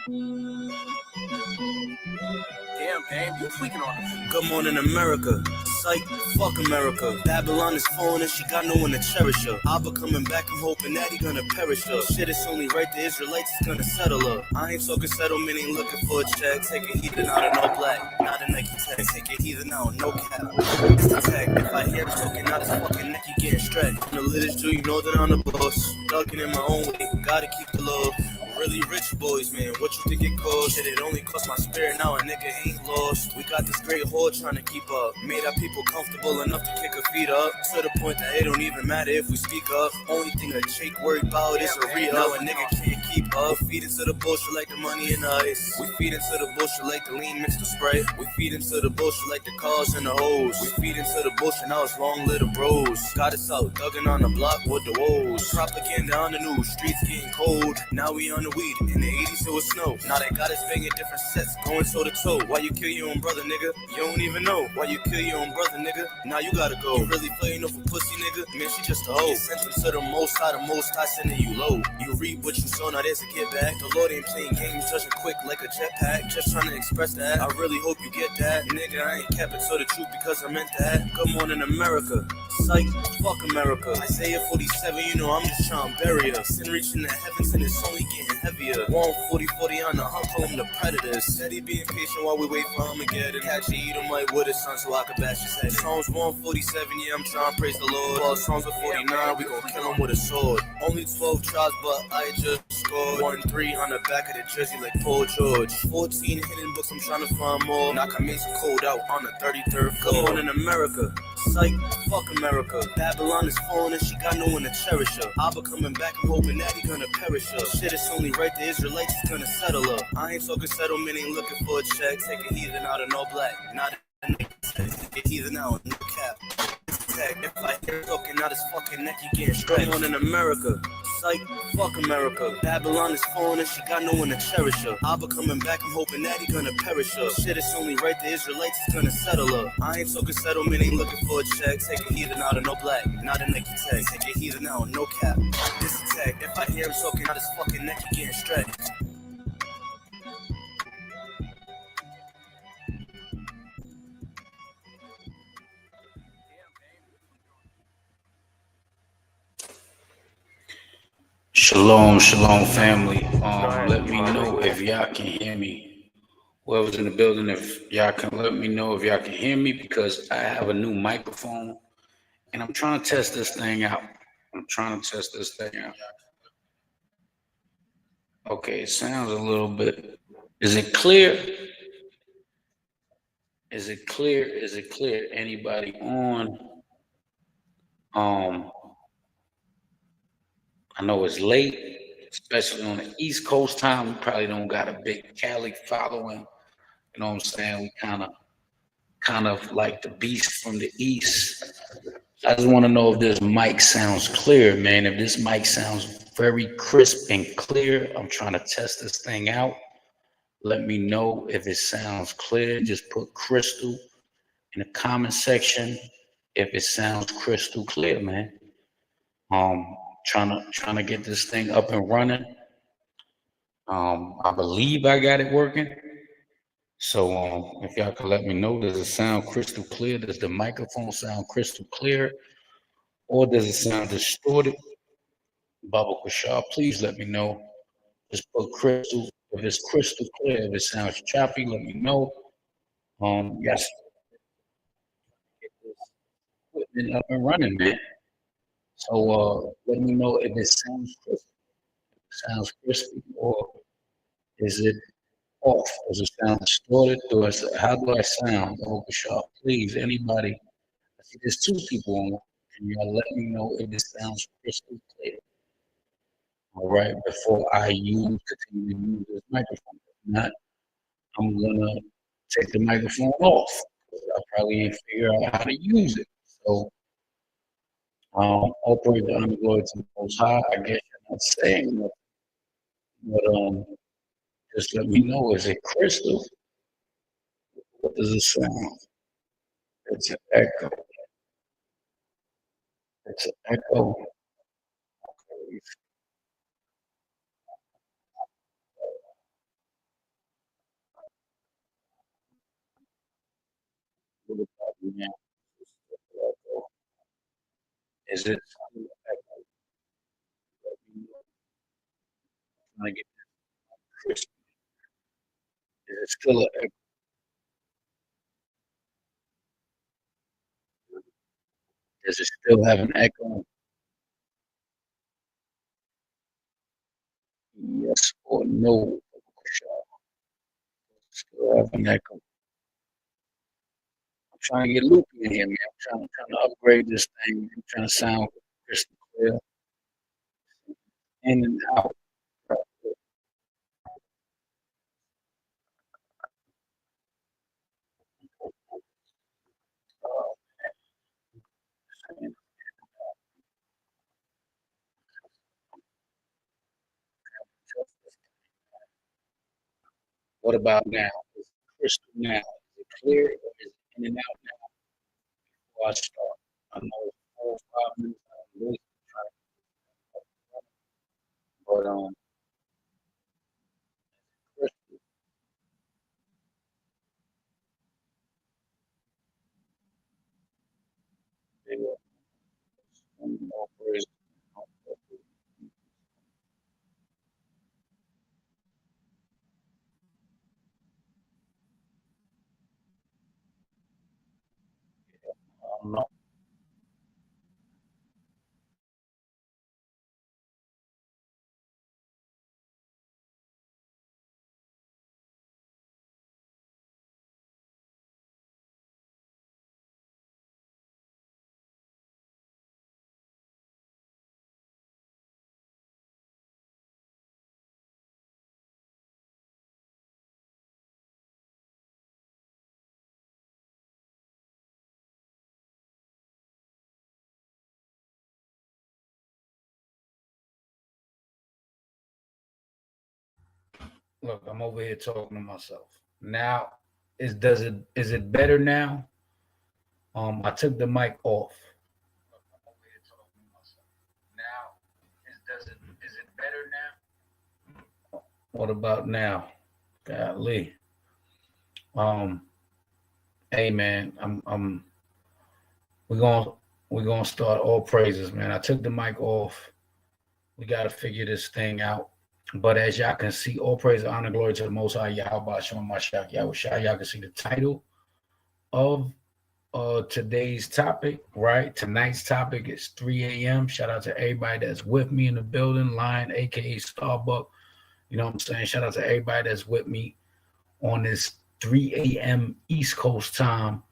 Damn, babe, you tweaking on us. Good morning, America. Psych, fuck America. Babylon is falling and she got no one to cherish her. Abba coming back, I'm hoping that he gonna perish her. Shit, it's only right the Israelites is gonna settle her. I ain't talking settlement, ain't looking for a check. Take a heathen out of no black, not a Nike tag. Take a heathen out, no cap. It's the tag. If I hear him talking out his fucking neck, he getting stretched. I'm the littest Jew, you know that I'm the boss. Ducking in my own way, gotta keep the love. Really rich boys, man, what you think it cost? Shit, it only cost my spirit, now a nigga ain't lost. We got this great horde trying to keep up. Made our people comfortable enough to kick our feet up. To the point that it don't even matter if we speak up. Only thing a Jake worried about is a re-up. Now a nigga can't keep up. We feed into the bullshit like the money and the ice. We feed into the bullshit like the lean mixed with Sprite. We feed into the bullshit like the cars and the hoes. We feed into the bullshit, now it's long little bros. Got us out, dugging on the block with the woes. Propaganda on the news, streets getting cold. Now we on the weed, in the 80s it was snow. Now they got us banging different sets, going toe to toe. Why you kill your own brother, nigga? You don't even know. Why you kill your own brother, nigga? Now you gotta go. You really playing over pussy, nigga? Man, she just a hoe. You sent them to the most high sending you low. You read what you saw, now there's a get back. The Lord ain't playing games, judging quick like a jetpack. Just trying to express that. I really hope you get that. Nigga, I ain't capping to the truth because I meant that. Good morning, America. Psych, fuck America. Isaiah 47, you know I'm just trying to bury her. Sin reaching the heavens and it's only getting heavier. 140 on the hunt, call him the predators. Steady being patient while we wait for Armageddon. Catch you, eat him like with his son so I can bash his head. Psalms 147, yeah, I'm trying to praise the Lord. Well, Psalms 49, we gon' kill him with a sword. Only 12 tries, but I just scored 1-3 on the back of the jersey like Paul George. 14 hidden books, I'm trying to find more. Knock a Mason cold out on the 33rd floor. Good morning, America. Psych, fuck America. Babylon is falling and she got no one to cherish her. Abba coming back, I'm hoping that he gonna perish her. Shit, it's only right the Israelites is gonna settle her. I ain't talking settlement, ain't looking for a check. Take a heathen out of no black, not a nigga. Take a heathen out, no cap. If I hear talking out his fucking neck, he getting straight on in America. Psych, fuck America. Babylon is falling and she got no one to cherish her. Abba coming back, I'm hoping that he gonna perish her. Shit, it's only right the Israelites is gonna settle her. I ain't talking settlement, ain't looking for a check. Take a heathen out of no black, not a Nike tag. Take a heathen out, no cap. This attack, if I hear him talking out his fucking neck, he getting stretched. Shalom, shalom, family. Let me know if y'all can hear me. Whoever's in the building, if y'all can let me know if y'all can hear me because I have a new microphone and I'm trying to test this thing out. Okay, it sounds a little bit. Is it clear? Is it clear? Anybody on? I know it's late, especially on the East Coast time. We probably don't got a big Cali following. You know what I'm saying? We kind of like the beast from the East. I just want to know if this mic sounds clear, man. If this mic sounds very crisp and clear, I'm trying to test this thing out. Let me know if it sounds clear. Just put crystal in the comment section if it sounds crystal clear, man. Trying to get this thing up and running. I believe I got it working. So if y'all could let me know, does it sound crystal clear? Does the microphone sound crystal clear? Or does it sound distorted? Baba Kushar, please let me know. Just put crystal. If it's crystal clear, if it sounds choppy, let me know. Yes, get this equipment up and running, man. So let me know if it sounds crystal, if it sounds crispy, or is it off? Does it sound distorted? How do I sound? Baba Kushar, please, anybody. I see there's two people on. Can y'all let me know if it sounds crystal clear? All right, before I continue to use this microphone. If not, I'm gonna take the microphone off. I probably ain't figure out how to use it. So, operate the underglory to the most high. I guess you're not saying nothing, but just let me know. Is it crystal? What does it sound? It's an echo. It's an echo. Okay. Is it still an echo? Let me know. I'm trying to get Chris. Is it still an echo? Does it still have an echo? Yes or no? Still have an echo. I'm trying to get loopy in here, man. I'm trying to upgrade this thing. I'm trying to sound crystal clear in and out. What about now? Is it crystal now? Is it clear or is it in and out now before I start? I know it's 4 or 5 minutes out of this, but crystal clear. More praise. I don't know. Look, I'm over here talking to myself. Now, is it better now? I took the mic off. Look, I'm over here talking to myself. Now, is it better now? What about now? Golly. Um, hey man, I'm we're gonna we're gonna start all praises, man. I took the mic off. We gotta figure this thing out. But as y'all can see, all praise, honor, glory to the Most High Yahweh, Shem Mashiach, Yahweh. Y'all can see the title of today's topic, right? Tonight's topic is 3 a.m. Shout out to everybody that's with me in the building, Lion, aka Starbuck. You know what I'm saying? Shout out to everybody that's with me on this 3 a.m. East Coast time.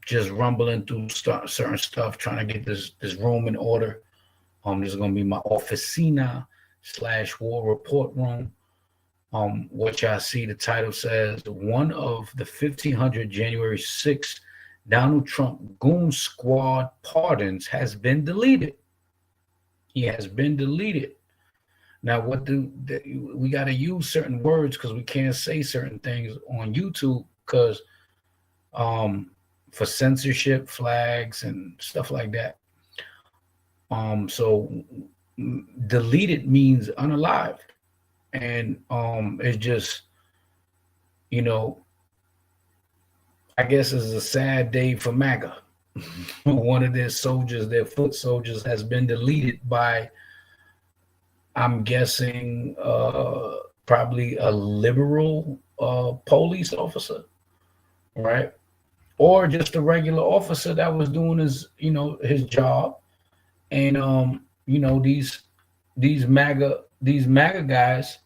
Just rumbling through certain stuff, trying to get this room in order. This is gonna be my officina / war report room. What y'all see, the title says one of the 1,500 January 6th Donald Trump Goon Squad pardons has been deleted. He has been deleted. Now, we got to use certain words because we can't say certain things on YouTube because for censorship flags and stuff like that. So deleted means unalived. And it's just, you know, I guess it's a sad day for MAGA. One of their soldiers, their foot soldiers, has been deleted by, I'm guessing, probably a liberal police officer, right? Or just a regular officer that was doing his job. And these MAGA guys,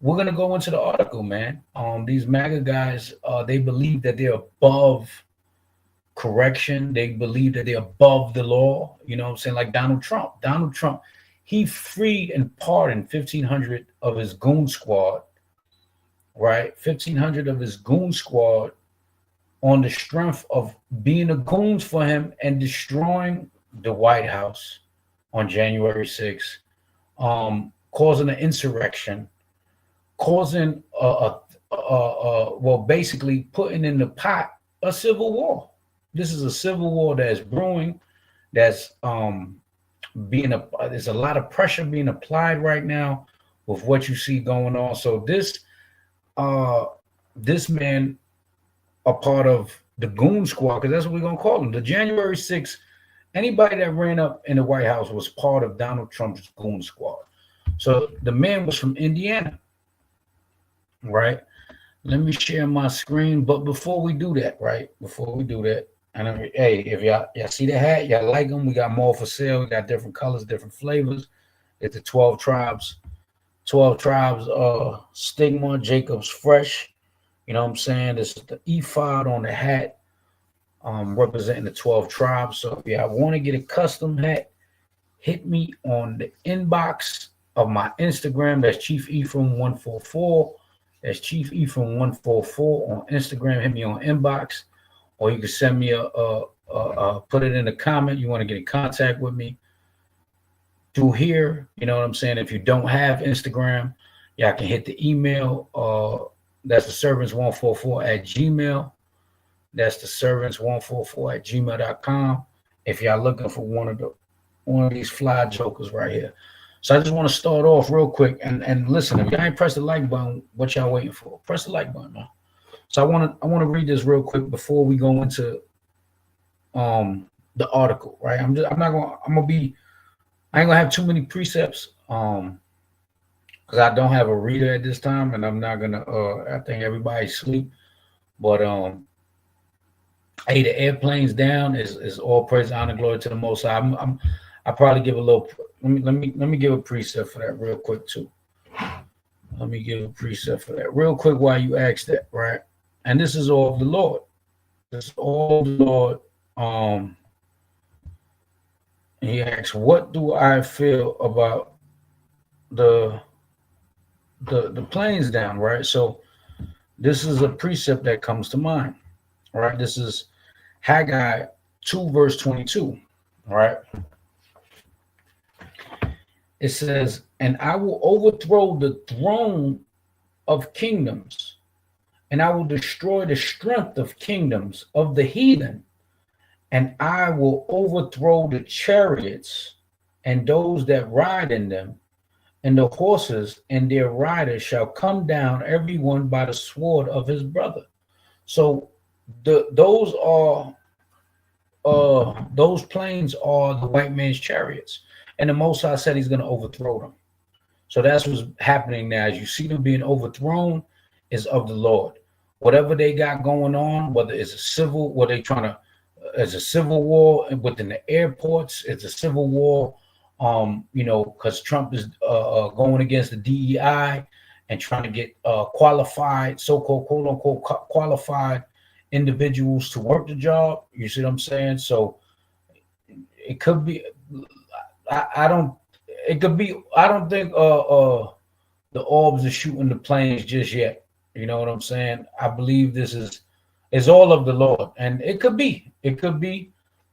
we're gonna go into the article, man. These MAGA guys, they believe that they're above correction. They believe that they're above the law. You know what I'm saying? Like Donald Trump. Donald Trump, he freed and pardoned 1,500 of his goon squad, right? 1,500 of his goon squad on the strength of being a goons for him and destroying the White House on January 6th, causing an insurrection, causing basically putting in the pot a civil war. This is a civil war that's brewing. That's there's a lot of pressure being applied right now with what you see going on. So this man, a part of the Goon Squad, because that's what we're gonna call him. The January 6th Anybody that ran up in the White House was part of Donald Trump's Goon squad. So the man was from Indiana, right? Let me share my screen. But before we do that, right? Before we do that, and hey, if y'all see the hat, y'all like them, we got more for sale. We got different colors, different flavors. It's the 12 tribes. 12 tribes stigma, Jacob's fresh. You know what I'm saying? This is the ephod on the hat, representing the 12 tribes. So if y'all want to get a custom hat, hit me on the inbox of my Instagram. That's Chief Ephraim 144. That's Chief Ephraim 144 on Instagram. Hit me on inbox, or you can send me put it in the comment. You want to get in contact with me through here. You know what I'm saying? If you don't have Instagram, y'all can hit the email. That's TheServants144 at Gmail. That's TheServants144 at gmail.com. If y'all looking for one of these fly jokers right here. So I just want to start off real quick and listen. If y'all ain't press the like button, what y'all waiting for? Press the like button, man. So I want to read this real quick before we go into the article, right? I ain't gonna have too many precepts because I don't have a reader at this time, and I'm not gonna I think everybody's asleep. But hey, the airplane's down is all praise, honor, glory to the Most High. I probably give a little. Let me give a precept for that real quick too. Let me give a precept for that real quick while you ask that, right? And this is all of the Lord. This is all the Lord. He asks, "What do I feel about the planes down?" Right. So this is a precept that comes to mind. Right. This is Haggai 2 verse 22. Right. It says, "And I will overthrow the throne of kingdoms, and I will destroy the strength of kingdoms of the heathen, and I will overthrow the chariots and those that ride in them, and the horses and their riders shall come down, everyone by the sword of his brother." So those planes are the white man's chariots. And the Most High said he's going to overthrow them. So that's what's happening now. As you see them being overthrown, is of the Lord. Whatever they got going on, whether it's a civil, what they trying to, as a civil war within the airports, it's a civil war. Because Trump is going against the DEI and trying to get qualified, so-called quote unquote qualified individuals to work the job. You see what I'm saying? So it could be. I don't think the orbs are shooting the planes just yet. You know what I'm saying? I believe this is all of the Lord, and it could be,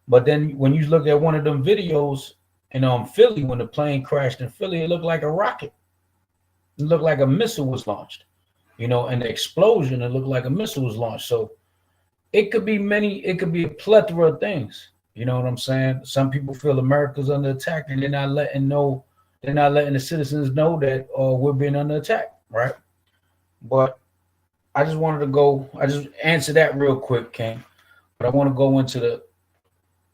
but then when you look at one of them videos in Philly, when the plane crashed in Philly, it looked like a rocket. It looked like a missile was launched, and the explosion, it looked like a missile was launched. So it could be a plethora of things. You know what I'm saying? Some people feel America's under attack, and they're not letting the citizens know that we're being under attack, right? But I just answer that real quick, King. But I want to go into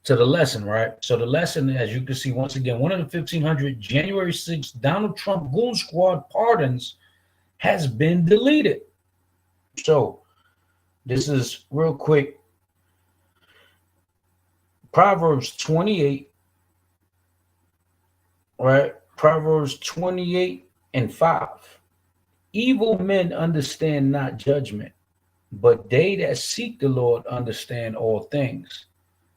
the lesson, right? So the lesson, as you can see, once again, one of the 1,500 January 6th Donald Trump Goon Squad pardons has been deleted. So this is real quick. Proverbs 28, right? Proverbs 28 and 5. Evil men understand not judgment, but they that seek the Lord understand all things.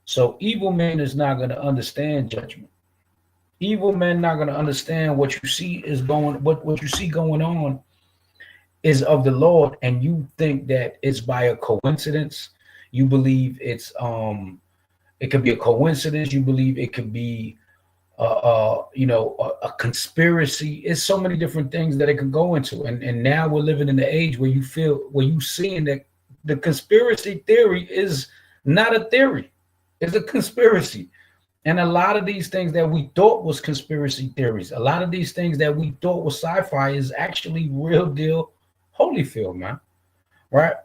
So evil men is not going to understand judgment. Evil men not going to understand what you see what you see going on is of the Lord, and you think that it's by a coincidence. You believe it could be a coincidence. You believe it could be, a conspiracy. It's so many different things that it could go into. And now we're living in the age where you seeing that the conspiracy theory is not a theory. It's a conspiracy. And a lot of these things that we thought was conspiracy theories, a lot of these things that we thought was sci-fi is actually real deal Holyfield, man. Right?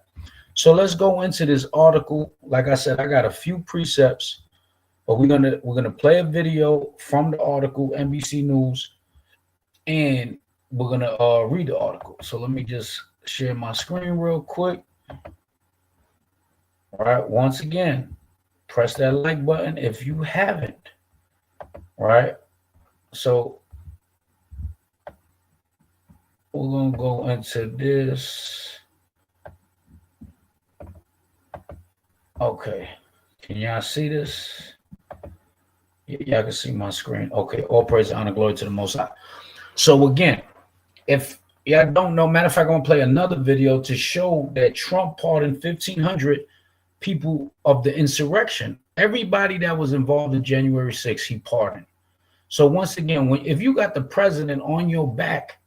So let's go into this article. Like I said, I got a few precepts But we're gonna play a video from the article, NBC News, and we're gonna read the article. So let me just share my screen real quick. All right, once again, press that like button if you haven't. All right, so we're gonna go into this. Okay, can y'all see this? Y'all can see my screen. Okay, all praise, honor, glory to the Most High. So again, if y'all don't know, matter of fact, I'm gonna play another video to show that Trump pardoned 1,500 people of the insurrection. Everybody that was involved in January 6th, he pardoned. So once again, if you got the president on your back,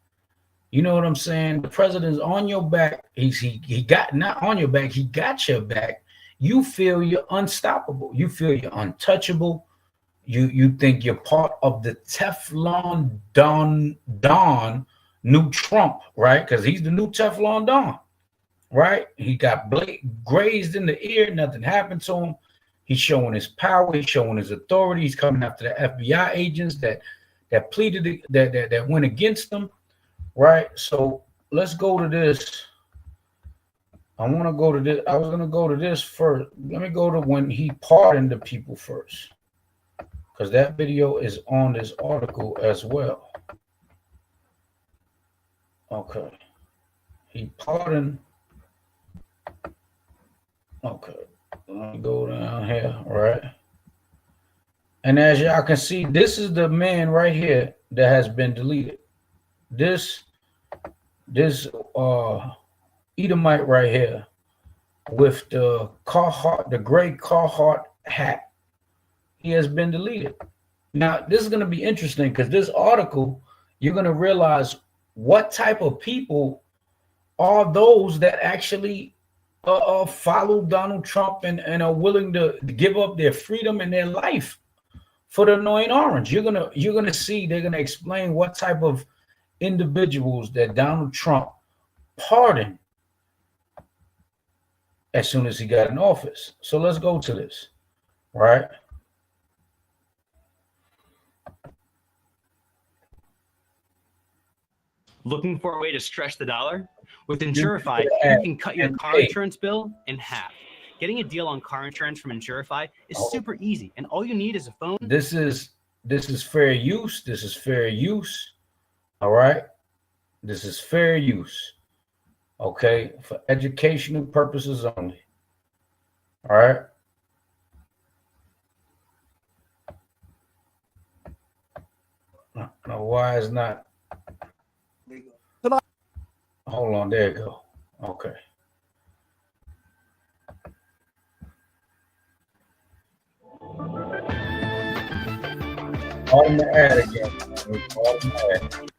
you know what I'm saying? The president's on your back. He got not on your back. He got your back. You feel you're unstoppable. You feel you're untouchable. You think you're part of the Teflon Don new Trump, right? Because he's the new Teflon Don. Right? He got grazed in the ear. Nothing happened to him. He's showing his power. He's showing his authority. He's coming after the FBI agents that pleaded that went against him. Right? So let's go to this. I want to go to this. I was going to go to this first. Let me go to when he pardoned the people first, because that video is on this article as well. Okay. He pardoned. Okay, let me go down here, right? And as y'all can see, this is the man right here that has been deleted. This Edomite right here with the Carhartt, the gray Carhartt hat, he has been deleted. Now, this is going to be interesting because this article, you're going to realize what type of people are those that actually follow Donald Trump and are willing to give up their freedom and their life for the annoying orange. You're gonna see, they're gonna explain what type of individuals that Donald Trump pardoned as soon as he got in office. So let's go to this, right? Looking for a way to stretch the dollar? With Insurify, you can cut your car insurance bill in half. Getting a deal on car insurance from Insurify is super easy, and all you need is a phone. This is fair use. This is fair use. All right. This is fair use. Okay, for educational purposes only. All right. Now, why is not? Hold on, there you go. Okay. Pardon the ad again. Pardon the ad.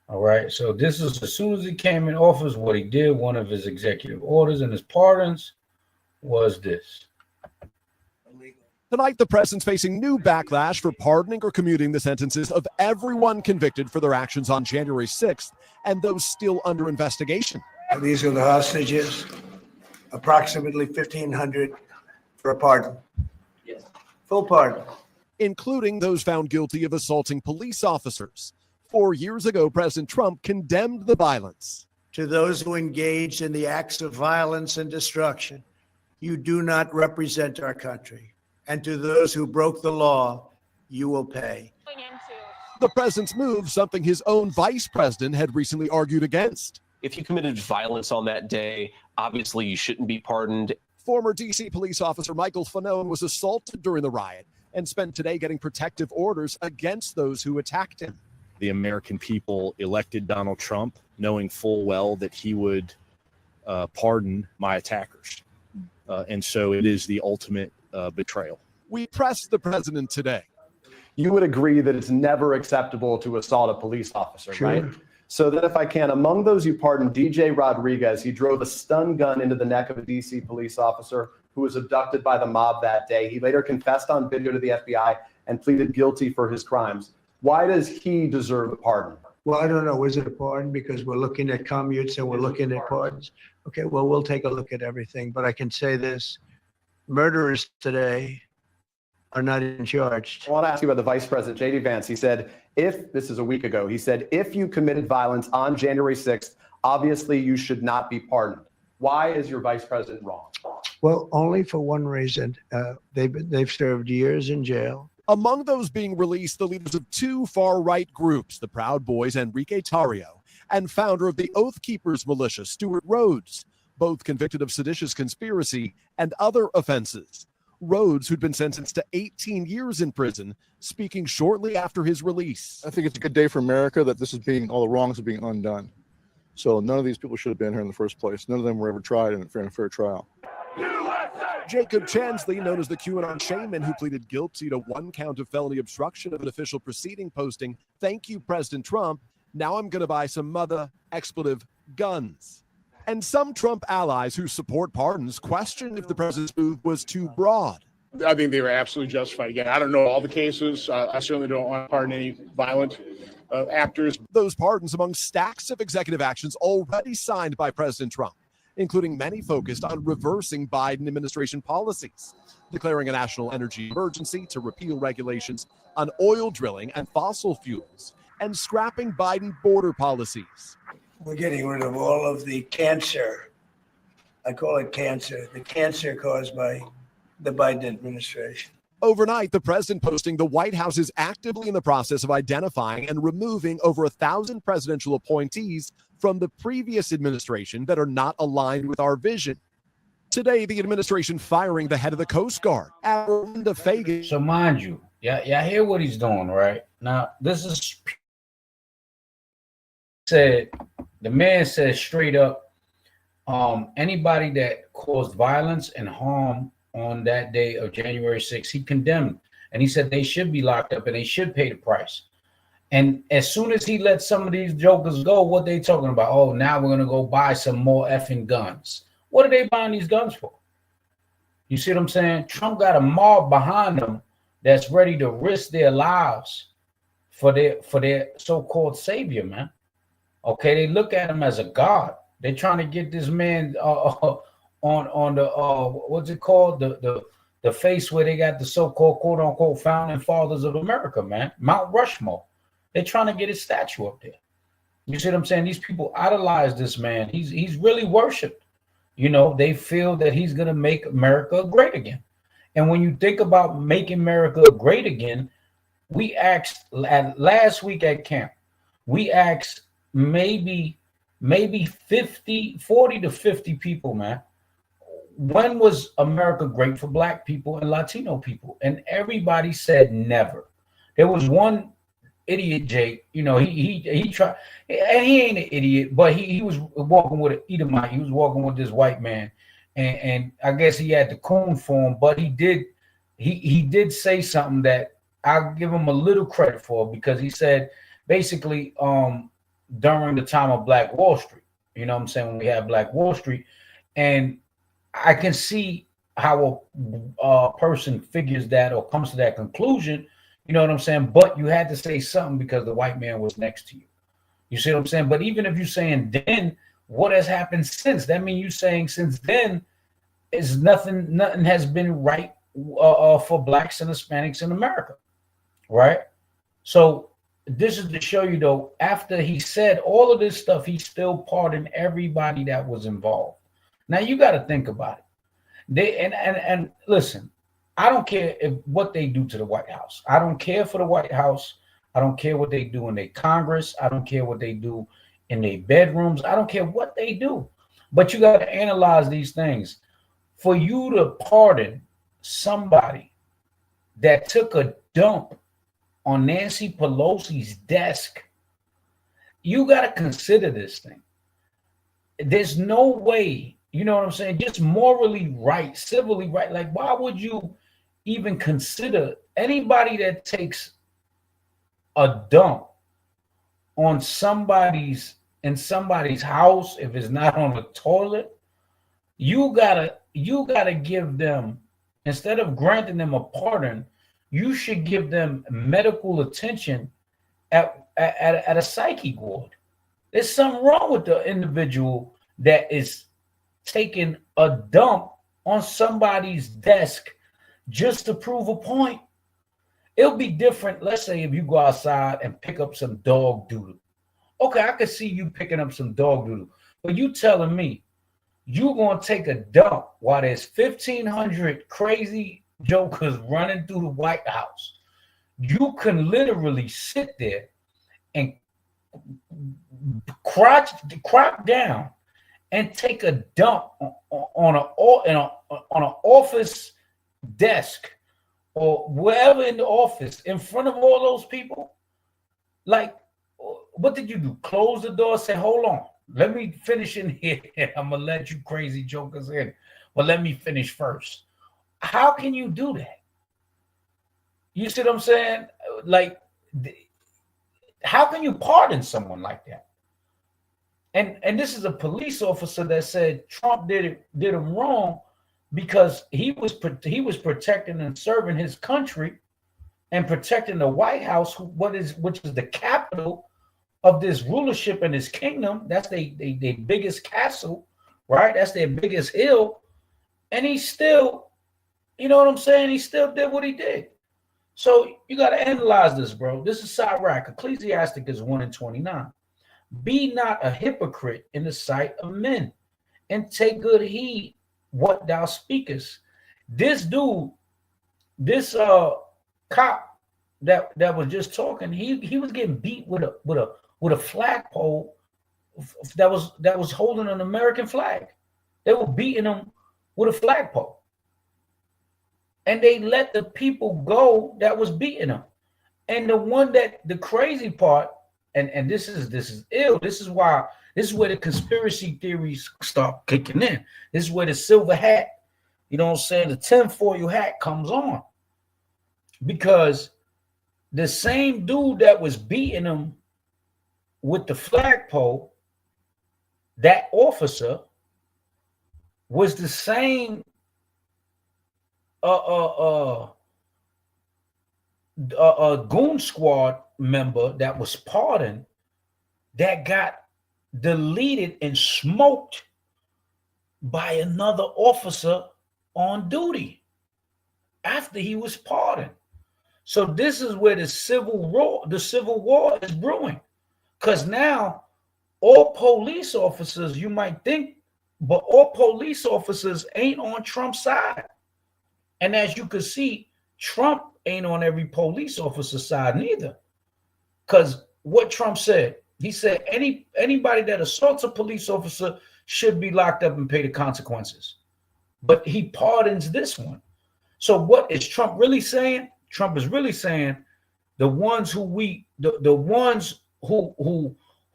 All right. So this is as soon as he came in office, what he did, one of his executive orders and his pardons was this. Tonight, the president's facing new backlash for pardoning or commuting the sentences of everyone convicted for their actions on January 6th and those still under investigation. These are the hostages, approximately 1,500 for a pardon. Yes. Full pardon. Including those found guilty of assaulting police officers. 4 years ago, President Trump condemned the violence. To those who engaged in the acts of violence and destruction, you do not represent our country. And to those who broke the law, you will pay. The president's move, something his own vice president had recently argued against. If you committed violence on that day, obviously you shouldn't be pardoned. Former D.C. police officer Michael Fanone was assaulted during the riot and spent today getting protective orders against those who attacked him. The American people elected Donald Trump knowing full well that he would pardon my attackers. And so it is the ultimate betrayal. We pressed the president today. You would agree that it's never acceptable to assault a police officer, Sure. right? So that if I can, among those you pardoned, DJ Rodriguez, he drove a stun gun into the neck of a DC police officer who was abducted by the mob that day. He later confessed on video to the FBI and pleaded guilty for his crimes. Why does he deserve a pardon? Well, I don't know. Is it a pardon? Because we're looking at commutes and we're looking at pardons. Okay, well, we'll take a look at everything. But I can say this. Murderers today are not even charged. I want to ask you about the Vice President, J.D. Vance. He said, this is a week ago, he said, if you committed violence on January 6th, obviously you should not be pardoned. Why is your Vice President wrong? Well, only for one reason. They've served years in jail. Among those being released, the leaders of two far-right groups, the Proud Boys, Enrique Tarrio, and founder of the Oath Keepers militia, Stuart Rhodes, both convicted of seditious conspiracy and other offenses. Rhodes, who'd been sentenced to 18 years in prison, speaking shortly after his release. I think it's a good day for America that all the wrongs are being undone. So none of these people should have been here in the first place. None of them were ever tried in a fair trial. Jacob Chansley, known as the QAnon shaman, who pleaded guilty to one count of felony obstruction of an official proceeding, posting, "Thank you, President Trump. Now I'm going to buy some mother expletive guns." And some Trump allies who support pardons questioned if the president's move was too broad. I think they were absolutely justified. Again, I don't know all the cases. I certainly don't want to pardon any violent actors. Those pardons among stacks of executive actions already signed by President Trump, including many focused on reversing Biden administration policies, declaring a national energy emergency to repeal regulations on oil drilling and fossil fuels, and scrapping Biden border policies. We're getting rid of all of the cancer. I call it cancer, the cancer caused by the Biden administration. Overnight, the president posting the White House is actively in the process of identifying and removing over 1,000 presidential appointees from the previous administration that are not aligned with our vision. Today, the administration firing the head of the Coast Guard, Admiral Fagan. So mind you, y'all hear what he's doing, right? Now, this is said, the man said straight up, anybody that caused violence and harm on that day of January 6th, he condemned. And he said they should be locked up and they should pay the price. And as soon as he let some of these jokers go, what they talking about? Oh, now we're going to go buy some more effing guns. What are they buying these guns for? You see what I'm saying? Trump got a mob behind them that's ready to risk their lives for their so-called savior, man. Okay, they look at him as a god. They're trying to get this man on the what's it called? The face where they got the so-called quote unquote founding fathers of America, man. Mount Rushmore. They're trying to get his statue up there. You see what I'm saying? These people idolize this man. He's really worshipped. You know, they feel that he's gonna make America great again. And when you think about making America great again, we asked last week at camp, we asked maybe 40 to 50 people, man. When was America great for Black people and Latino people? And everybody said never. There was one idiot, Jake. You know, he tried, and he ain't an idiot, but he was walking with an Edomite. He was walking with this white man, and I guess he had the coon for him. But he did say something that I'll give him a little credit for, because he said basically during the time of Black Wall Street. You know what I'm saying? When we had Black Wall Street, and I can see how a person figures that or comes to that conclusion, you know what I'm saying? But you had to say something because the white man was next to you. You see what I'm saying? But even if you're saying then, what has happened since? That means you saying since then is nothing has been right for Blacks and Hispanics in America, right? So this is to show you, though, after he said all of this stuff, he still pardoned everybody that was involved. Now you got to think about it. And listen, I don't care what they do to the White House. I don't care for the White House. I don't care what they do in their Congress. I don't care what they do in their bedrooms. I don't care what they do. But you got to analyze these things. For you to pardon somebody that took a dump on Nancy Pelosi's desk, you got to consider this thing. There's no way, you know what I'm saying, just morally right, civilly right. Like, why would you even consider anybody that takes a dump on somebody's house, if it's not on the toilet? You gotta give them, instead of granting them a pardon, you should give them medical attention at a psychic ward. There's something wrong with the individual that is taking a dump on somebody's desk just to prove a point. It'll be different. Let's say if you go outside and pick up some dog doodle. Okay, I could see you picking up some dog doodle. But you telling me you're going to take a dump while there's 1,500 crazy jokers running through the White House. You can literally sit there and crop down and take a dump on an office desk or wherever in the office in front of all those people. Like, what did you do? Close the door, say, hold on, let me finish in here. I'm gonna let you crazy jokers in, but let me finish first. How can you do that? You see what I'm saying? Like, how can you pardon someone like that? And this is a police officer that said Trump did him wrong because he was protecting and serving his country and protecting the White House, which is the capital of this rulership and his kingdom. That's their biggest castle, right? That's their biggest hill. And he still, you know what I'm saying? He still did what he did. So you got to analyze this, bro. This is Sirach. Ecclesiastic is 1:29. Be not a hypocrite in the sight of men, and take good heed what thou speakest. This dude, this cop that was just talking, he was getting beat with a flagpole that was holding an American flag. They were beating him with a flagpole. And they let the people go that was beating them. And the crazy part, and this is ill. This is where the conspiracy theories start kicking in. This is where the silver hat, you know what I'm saying, the tinfoil hat comes on. Because the same dude that was beating him with the flagpole, that officer was the same Goon squad member that was pardoned, that got deleted and smoked by another officer on duty after he was pardoned. So this is where the civil war is brewing, because now all police officers, you might think, but all police officers ain't on Trump's side. And as you can see, Trump ain't on every police officer's side neither. Because what Trump said, he said anybody that assaults a police officer should be locked up and pay the consequences. But he pardons this one. So what is Trump really saying? Trump is really saying the ones who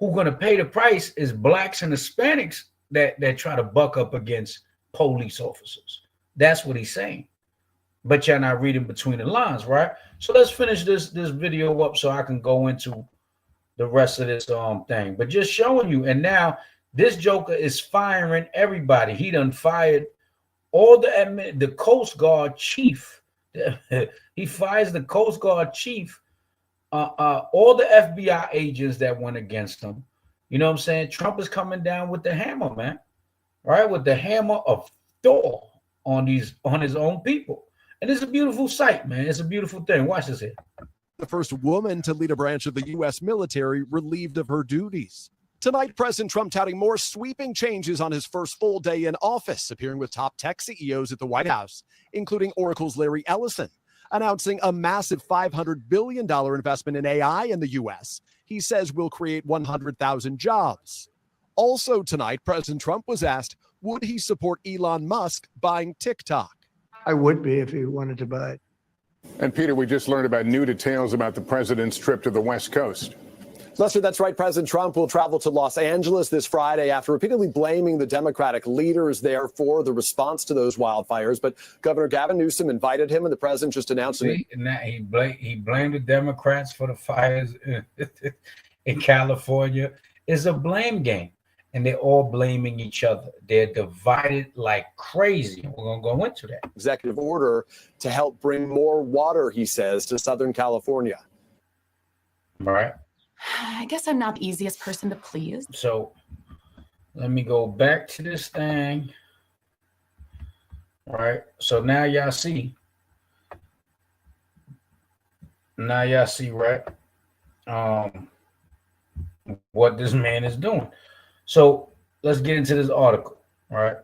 gonna pay the price is blacks and Hispanics that try to buck up against police officers. That's what he's saying. But you're not reading between the lines, right? So let's finish this video up so I can go into the rest of this thing. But just showing you, and now this joker is firing everybody. He done fired all the Coast Guard chief. He fires the Coast Guard chief, all the FBI agents that went against him. You know what I'm saying? Trump is coming down with the hammer, man. Right? With the hammer of Thor on his own people. And it's a beautiful sight, man. It's a beautiful thing. Watch this here. The first woman to lead a branch of the U.S. military relieved of her duties. Tonight, President Trump touting more sweeping changes on his first full day in office, appearing with top tech CEOs at the White House, including Oracle's Larry Ellison, announcing a massive $500 billion investment in AI in the U.S. He says will create 100,000 jobs. Also tonight, President Trump was asked, would he support Elon Musk buying TikTok? I would be if he wanted to buy it. And Peter, we just learned about new details about the president's trip to the West Coast. Lester, that's right. President Trump will travel to Los Angeles this Friday after repeatedly blaming the Democratic leaders there for the response to those wildfires. But Governor Gavin Newsom invited him, and the president just announced it. He blamed the Democrats for the fires in California. It's a blame game, and they're all blaming each other. They're divided like crazy. We're going to go into that. Executive order to help bring more water, he says, to Southern California. Right. I guess I'm not the easiest person to please. So let me go back to this thing. All right. So now y'all see Now y'all see, right? What this man is doing. So let's get into this article, all right?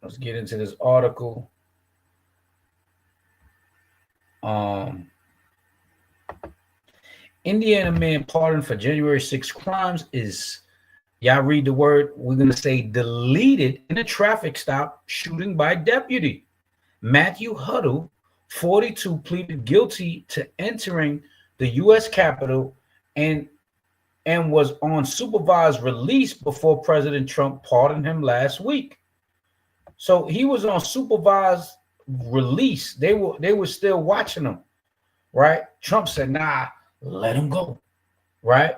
Let's get into this article. Indiana man pardoned for January 6 crimes is, y'all read the word, we're going to say deleted in a traffic stop shooting by deputy. Matthew Huddle, 42, pleaded guilty to entering the U.S. Capitol and was on supervised release before President Trump pardoned him last week. So he was on supervised release. They were still watching him, right? Trump said, nah, let him go, right?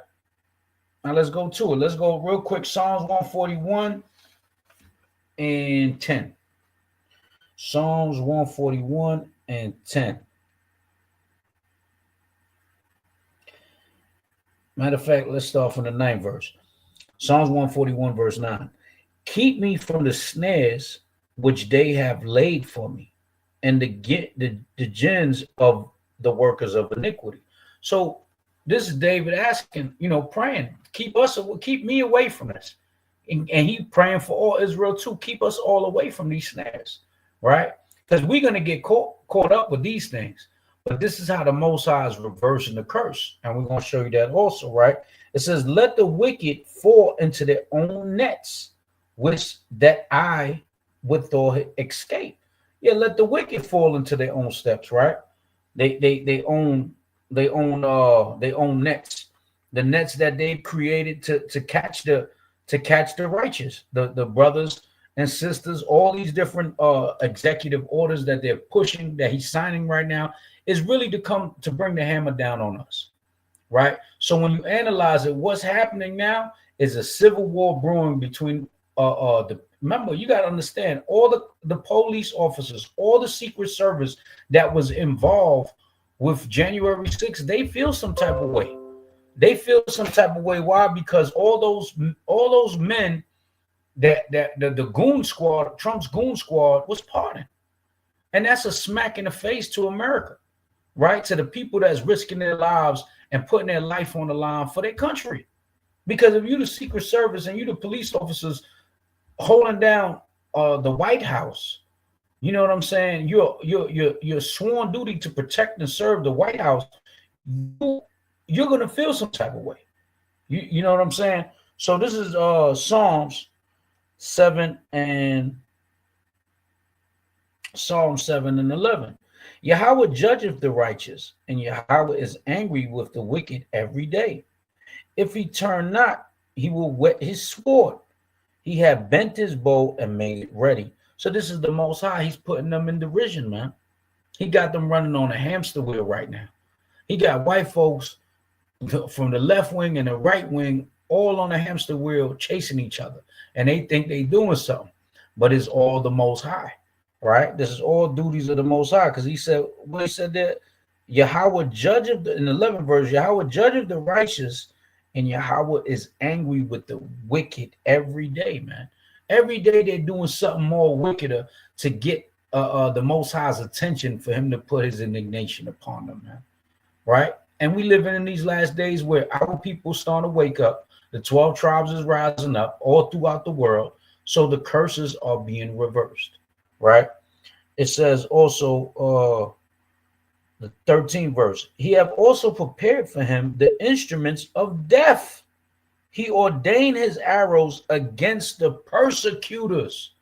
Now let's go to it. Let's go real quick. Psalms 141 and 10. Psalms 141 and 10. Matter of fact, let's start from the 9th verse. Psalms 141, verse 9. Keep me from the snares which they have laid for me, and the gins of the workers of iniquity. So this is David asking, praying, keep me away from this. And he praying for all Israel too. Keep us all away from these snares, right? Because we're going to get caught up with these things. But this is how the Most High is reversing the curse. And we're going to show you that also, right? It says, let the wicked fall into their own nets, which that I withal escape. Yeah, let the wicked fall into their own steps, right? They own nets, the nets that they've created to catch the righteous, the brothers and sisters, all these different executive orders that they're pushing, that he's signing right now, is really to bring the hammer down on us, right? So when you analyze it, what's happening now is a civil war brewing between remember, you got to understand, all the police officers, all the Secret Service that was involved with January 6th, they feel some type of way. They feel some type of way. Why? Because all those men that the Goon squad, Trump's Goon squad, was pardoned. And that's a smack in the face to America, right? To the people that's risking their lives and putting their life on the line for their country. Because if you're the Secret Service and you're the police officers holding down the White House, you know what I'm saying? Your sworn duty to protect and serve the White House, you're gonna feel some type of way. You know what I'm saying? So this is Psalms 7 and 11. Yahweh judgeth the righteous, and Yahweh is angry with the wicked every day. If he turn not, he will whet his sword. He had bent his bow and made it ready. So this is the Most High. He's putting them in derision, man. He got them running on a hamster wheel right now. He got white folks from the left wing and the right wing all on a hamster wheel chasing each other. And they think they doing something. But it's all the Most High, right? This is all duties of the Most High. Because he said that Yahweh judgeth, in the 11th verse, Yahweh judgeth the righteous, and Yahweh is angry with the wicked every day, man. Every day they're doing something more wickeder to get the Most High's attention, for him to put his indignation upon them, man. Right? And we living in these last days where our people starting to wake up. The 12 tribes is rising up all throughout the world. So the curses are being reversed, right? It says also, the 13th verse, he have also prepared for him the instruments of death. He ordained his arrows against the persecutors.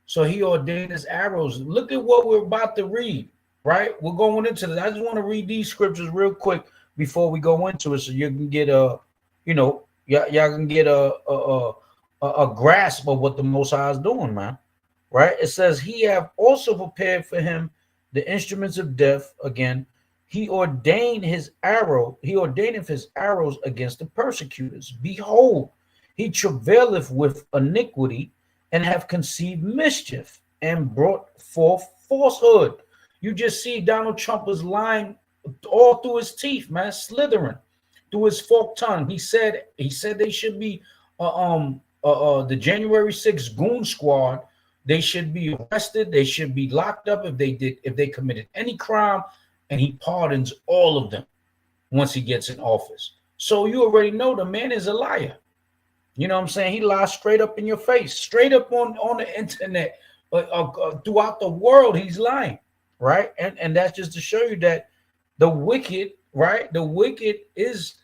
So he ordained his arrows. Look at what we're about to read, right? We're going into this. I just want to read these scriptures real quick before we go into it, so you can get y'all can get a grasp of what the Most High is doing, man. Right? It says he have also prepared for him the instruments of death. Again, he ordained his arrows against the persecutors. Behold, he travaileth with iniquity, and have conceived mischief, and brought forth falsehood. You just see Donald Trump was lying all through his teeth, man, slithering through his forked tongue. He said they should be the January 6th Goon squad. They should be arrested. They should be locked up if they committed any crime. and he pardons all of them once he gets in office. So you already know the man is a liar. You know what I'm saying? He lies straight up in your face, straight up on the internet, throughout the world. He's lying, right? And that's just to show you that the wicked, right? The wicked is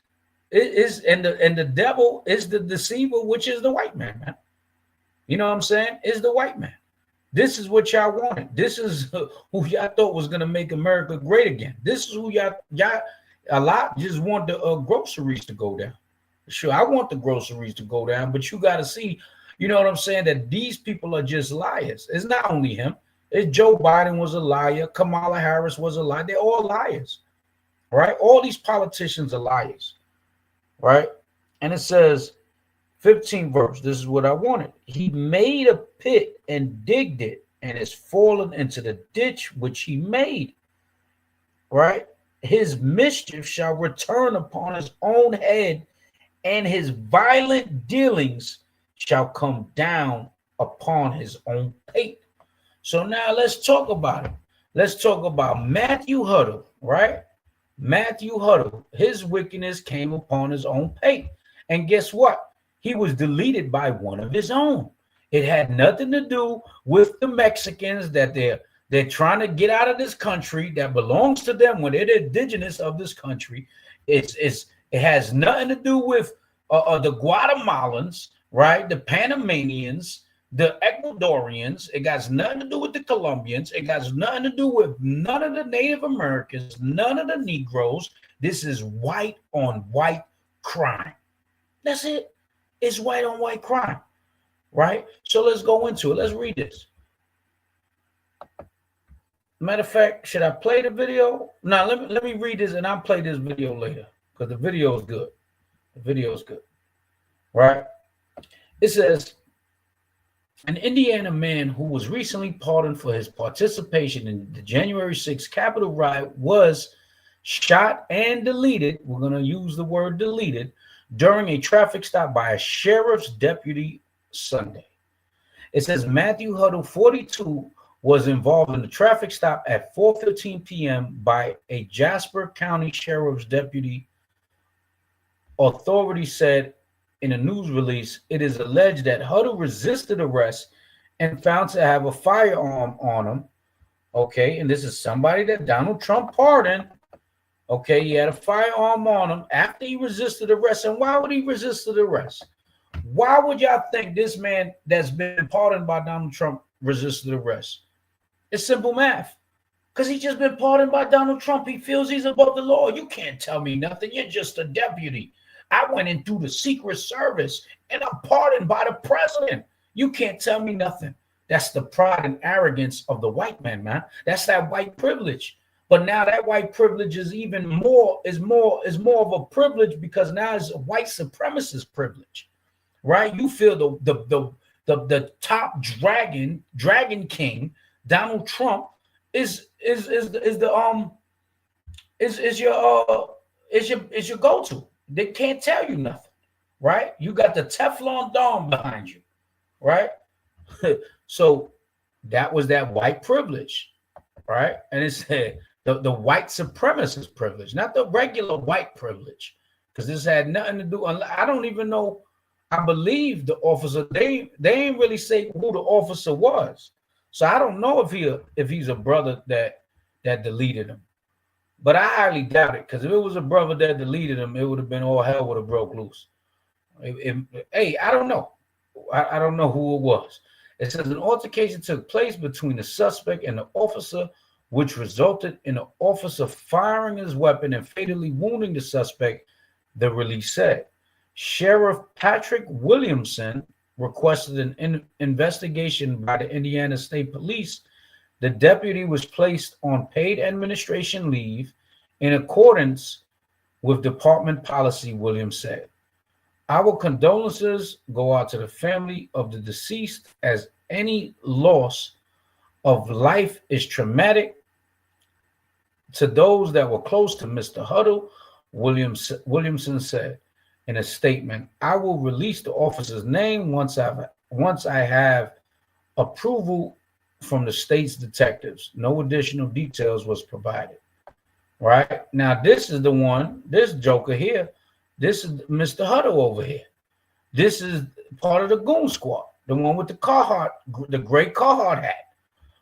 and the devil is the deceiver, which is the white man, man. You know what I'm saying? Is the white man. This is what y'all wanted. This is who y'all thought was gonna make America great again. This is who y'all a lot just want the groceries to go down. Sure, I want the groceries to go down, but you got to see, you know what I'm saying, that these people are just liars. It's not only him. It's Joe Biden was a liar. Kamala Harris was a liar. They're all liars, right? All these politicians are liars, right? And it says, 15th verse, this is what I wanted. He made a pit and digged it and is fallen into the ditch which he made, right? His mischief shall return upon his own head, and his violent dealings shall come down upon his own pate. So now let's talk about it. Let's talk about Matthew Huddle, right? Matthew Huddle, his wickedness came upon his own pate. And guess what? He was deleted by one of his own. It had nothing to do with the Mexicans that they're trying to get out of this country that belongs to them when they're the indigenous of this country. It has nothing to do with the Guatemalans, right? The Panamanians, the Ecuadorians. It got nothing to do with the Colombians. It got nothing to do with none of the Native Americans, none of the Negroes. This is white on white crime. That's it. It's white on white crime, right? So let's go into it. Let's read this. Matter of fact, should I play the video? No, let me read this and I'll play this video later because the video is good. The video is good, right? It says, an Indiana man who was recently pardoned for his participation in the January 6th Capitol riot was shot and deleted. We're going to use the word deleted during a traffic stop by a sheriff's deputy Sunday. It says Matthew Huddle, 42, was involved in the traffic stop at 4:15 p.m. by a Jasper County Sheriff's deputy. Authorities said in a news release, it is alleged that Huddle resisted arrest and found to have a firearm on him. Okay, and this is somebody that Donald Trump pardoned. Okay, he had a firearm on him after he resisted arrest. And why would he resist the arrest? Why would y'all think this man that's been pardoned by Donald Trump resisted arrest? It's simple math. Because he's just been pardoned by Donald Trump. He feels he's above the law. You can't tell me nothing. You're just a deputy. I went in through the Secret Service and I'm pardoned by the president. You can't tell me nothing. That's the pride and arrogance of the white man, man. That's that white privilege. But now that white privilege is even more of a privilege because now it's a white supremacist privilege, right? You feel the top dragon king, Donald Trump, is your go-to. They can't tell you nothing, right? You got the Teflon Dome behind you, right? So that was that white privilege, right? And it said the white supremacist privilege, not the regular white privilege, because this had nothing to do. I don't even know. I believe the officer. They ain't really say who the officer was, so I don't know if he's a brother that deleted him. But I highly doubt it, because if it was a brother that deleted him, it would have been all hell would have broke loose. Hey, I don't know. I don't know who it was. It says an altercation took place between the suspect and the officer, which resulted in the officer firing his weapon and fatally wounding the suspect, the release said. Sheriff Patrick Williamson requested an investigation by the Indiana State Police. The deputy was placed on paid administration leave in accordance with department policy, Williams said. Our condolences go out to the family of the deceased, as any loss of life is traumatic to those that were close to Mr. Huddle, Williamson said in a statement. I will release the officer's name once I have approval from the state's detectives. No additional details was provided. right? Now, this is the one, this Joker here. This is Mr. Huddle over here. This is part of the Goon Squad, the one with the Carhartt, the gray Carhartt hat.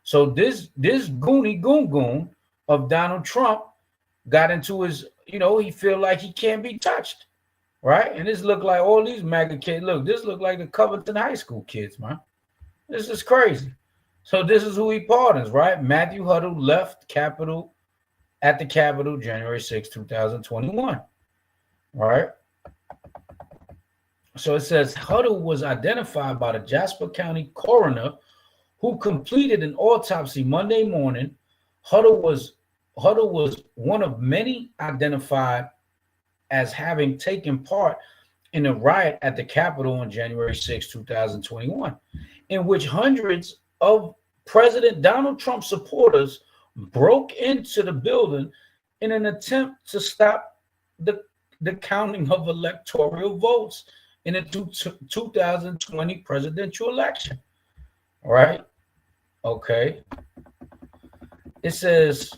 So this Goon of Donald Trump got into his, he feel like he can't be touched, right? And this look like all these MAGA kids. Look, this look like the Covington High School kids, man. This is crazy. So this is who he pardons, right? Matthew Huddle left at the Capitol January 6, 2021, right? So it says Huddle was identified by the Jasper County coroner who completed an autopsy Monday morning. Huddle was one of many identified as having taken part in a riot at the Capitol on January 6, 2021, in which hundreds of President Donald Trump supporters broke into the building in an attempt to stop the counting of electoral votes in the 2020 presidential election. All right. Okay. It says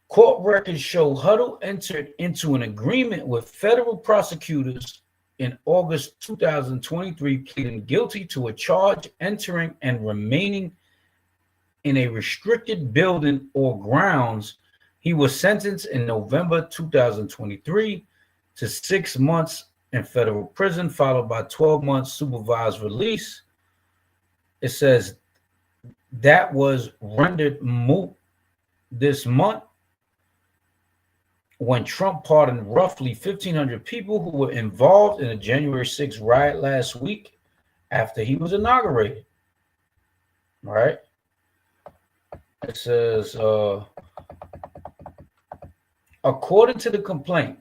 court records show Huddle entered into an agreement with federal prosecutors in August 2023, pleading guilty to a charge entering and remaining in a restricted building or grounds. He was sentenced in November 2023 to 6 months in federal prison, followed by 12 months supervised release. It says that was rendered moot this month when Trump pardoned roughly 1,500 people who were involved in the January 6th riot last week after he was inaugurated. All right. It says, according to the complaint,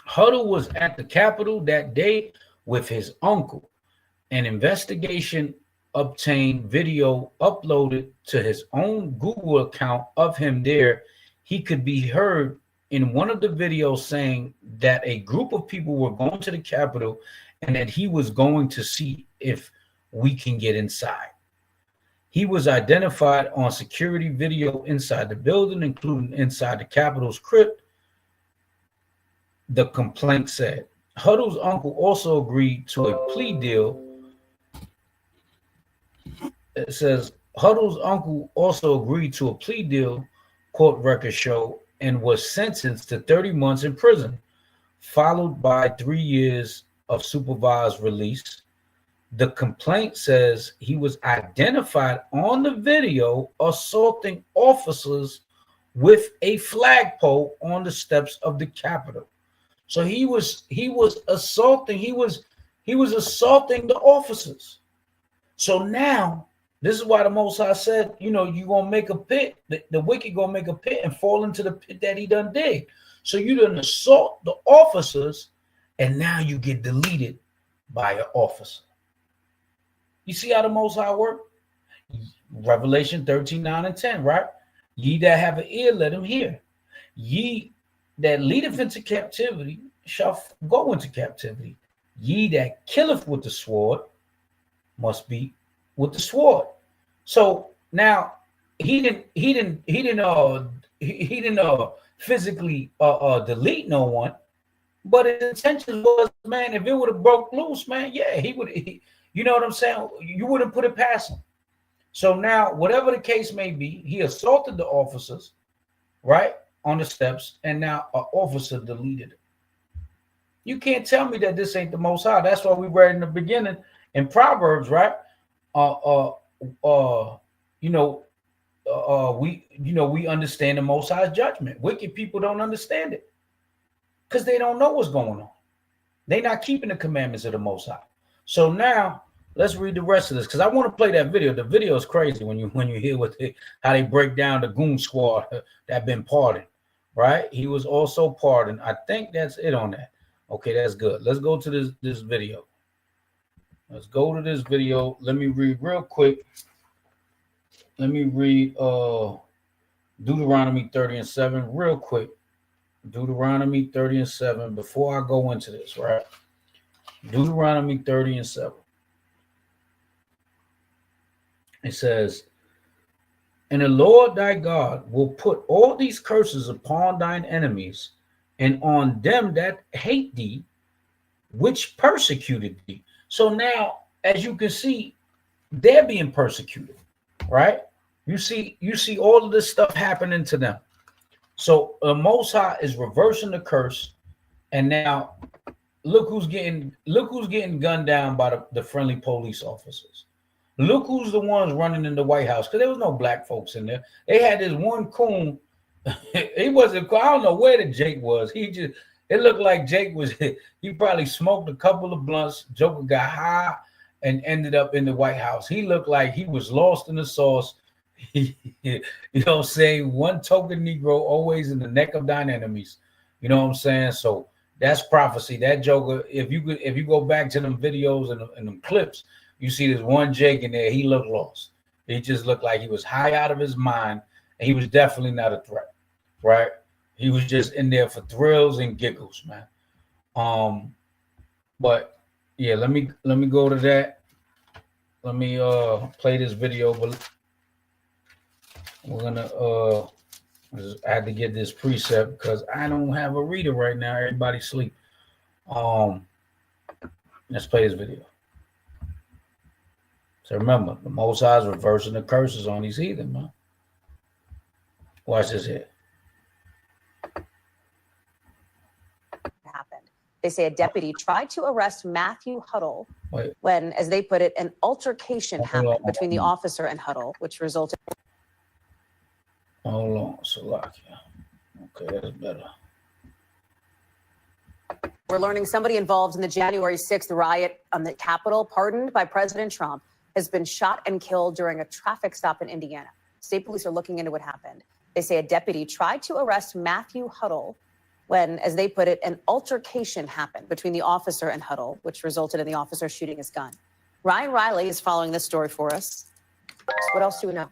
Huddle was at the Capitol that day with his uncle. An investigation obtained video uploaded to his own Google account of him there. He could be heard in one of the videos saying that a group of people were going to the Capitol and that he was going to see if we can get inside. He was identified on security video inside the building, including inside the Capitol's crypt. The complaint said Huddle's uncle also agreed to a plea deal. It says Huddle's uncle also agreed to a plea deal, court records show, and was sentenced to 30 months in prison, followed by 3 years of supervised release. The complaint says he was identified on the video assaulting officers with a flagpole on the steps of the Capitol. So he was assaulting the officers. So now this is why the Most High said, you're gonna make a pit, the wicked gonna make a pit and fall into the pit that he done did. So you done assault the officers, and now you get deleted by an officer. You see how the Most High work? Revelation 13:9 and 10, right? Ye that have an ear, let him hear. Ye that leadeth into captivity shall go into captivity. Ye that killeth with the sword must be with the sword. So now he didn't physically delete no one, but his intention was, man, if it would have broke loose, man, yeah, he would. You know what I'm saying? You wouldn't put it past him. So now, whatever the case may be, he assaulted the officers, right, on the steps, and now an officer deleted it. You can't tell me that this ain't the Most High. That's why we read in the beginning in Proverbs, right? We understand the Most High's judgment. Wicked people don't understand it because they don't know what's going on. They're not keeping the commandments of the Most High. So now let's read the rest of this because I want to play that video. The video is crazy when you hear how they break down the Goon Squad that been pardoned, right? He was also pardoned. I think that's it on that. Okay, that's good. Let's go to this video. Let's go to this video. Let me read real quick. Let me read Deuteronomy 30:7 real quick. Deuteronomy 30:7 before I go into this, right? Deuteronomy 30:7. It says, And the Lord thy God will put all these curses upon thine enemies and on them that hate thee, which persecuted thee. So now, as you can see, they're being persecuted, right? You see all of this stuff happening to them. So the Most High is reversing the curse, and now look who's getting gunned down by the friendly police officers. Look who's the ones running in the White House, because there was no black folks in there. They had this one coon. He wasn't. I don't know where the Jake was. It looked like Jake was. He probably smoked a couple of blunts. Joker got high and ended up in the White House. He looked like he was lost in the sauce. You know what I'm saying? One token Negro always in the neck of thine enemies. You know what I'm saying? So that's prophecy. That Joker. If you go back to them videos and them clips, you see this one Jake in there. He looked lost. He just looked like he was high out of his mind, and he was definitely not a threat, right? He was just in there for thrills and giggles, man. But yeah, let me go to that. Let me play this video, but we're gonna I had to get this precept because I don't have a reader right now. Everybody's asleep. Let's play this video. So remember, the Most High is reversing the curses on these heathen, man. Watch this here. Happened. They say a deputy tried to arrest Matthew Huddle when, as they put it, an altercation happened between the officer and Huddle, which resulted. Hold on, Salakia. Okay, that's better. We're learning somebody involved in the January 6th riot on the Capitol, pardoned by President Trump, has been shot and killed during a traffic stop in Indiana. State police are looking into what happened. They say a deputy tried to arrest Matthew Huddle when, as they put it, an altercation happened between the officer and Huddle, which resulted in the officer shooting his gun. Ryan Riley is following this story for us. So what else do we know?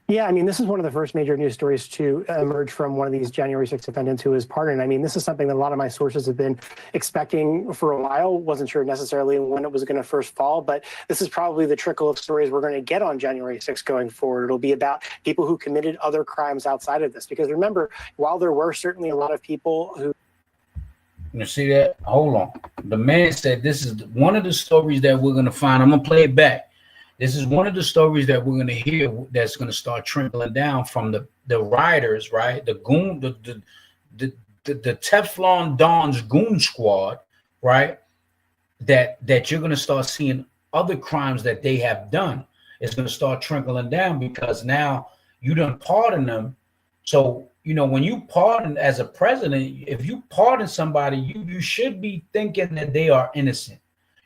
Yeah, I mean, this is one of the first major news stories to emerge from one of these January 6th defendants who was pardoned. I mean, this is something that a lot of my sources have been expecting for a while. Wasn't sure necessarily when it was going to first fall, but this is probably the trickle of stories we're going to get on January 6th going forward. It'll be about people who committed other crimes outside of this. Because remember, while there were certainly a lot of people who... You see that? Hold on. The man said this is one of the stories that we're going to find. I'm going to play it back. This is one of the stories that we're going to hear that's going to start trickling down from the rioters, right? The Goon, the Teflon Don's Goon squad, right? That you're going to start seeing other crimes that they have done. It's going to start trickling down because now you done pardon them. So, you know, when you pardon as a president, if you pardon somebody, you should be thinking that they are innocent.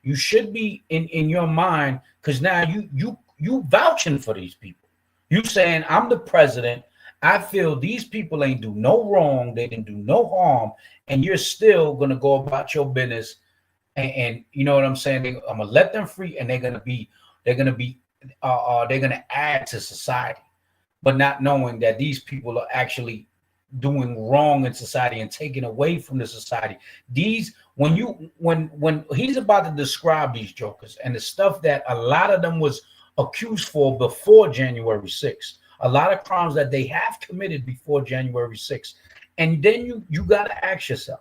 You should be in your mind, because now you vouching for these people. You saying, I'm the president. I feel these people ain't do no wrong. They didn't do no harm. And you're still going to go about your business. And you know what I'm saying? I'm going to let them free, and they're going to add to society, but not knowing that these people are actually doing wrong in society and taking away from the society. When he's about to describe these jokers and the stuff that a lot of them was accused for before January 6th, a lot of crimes that they have committed before January 6th, and then you got to ask yourself.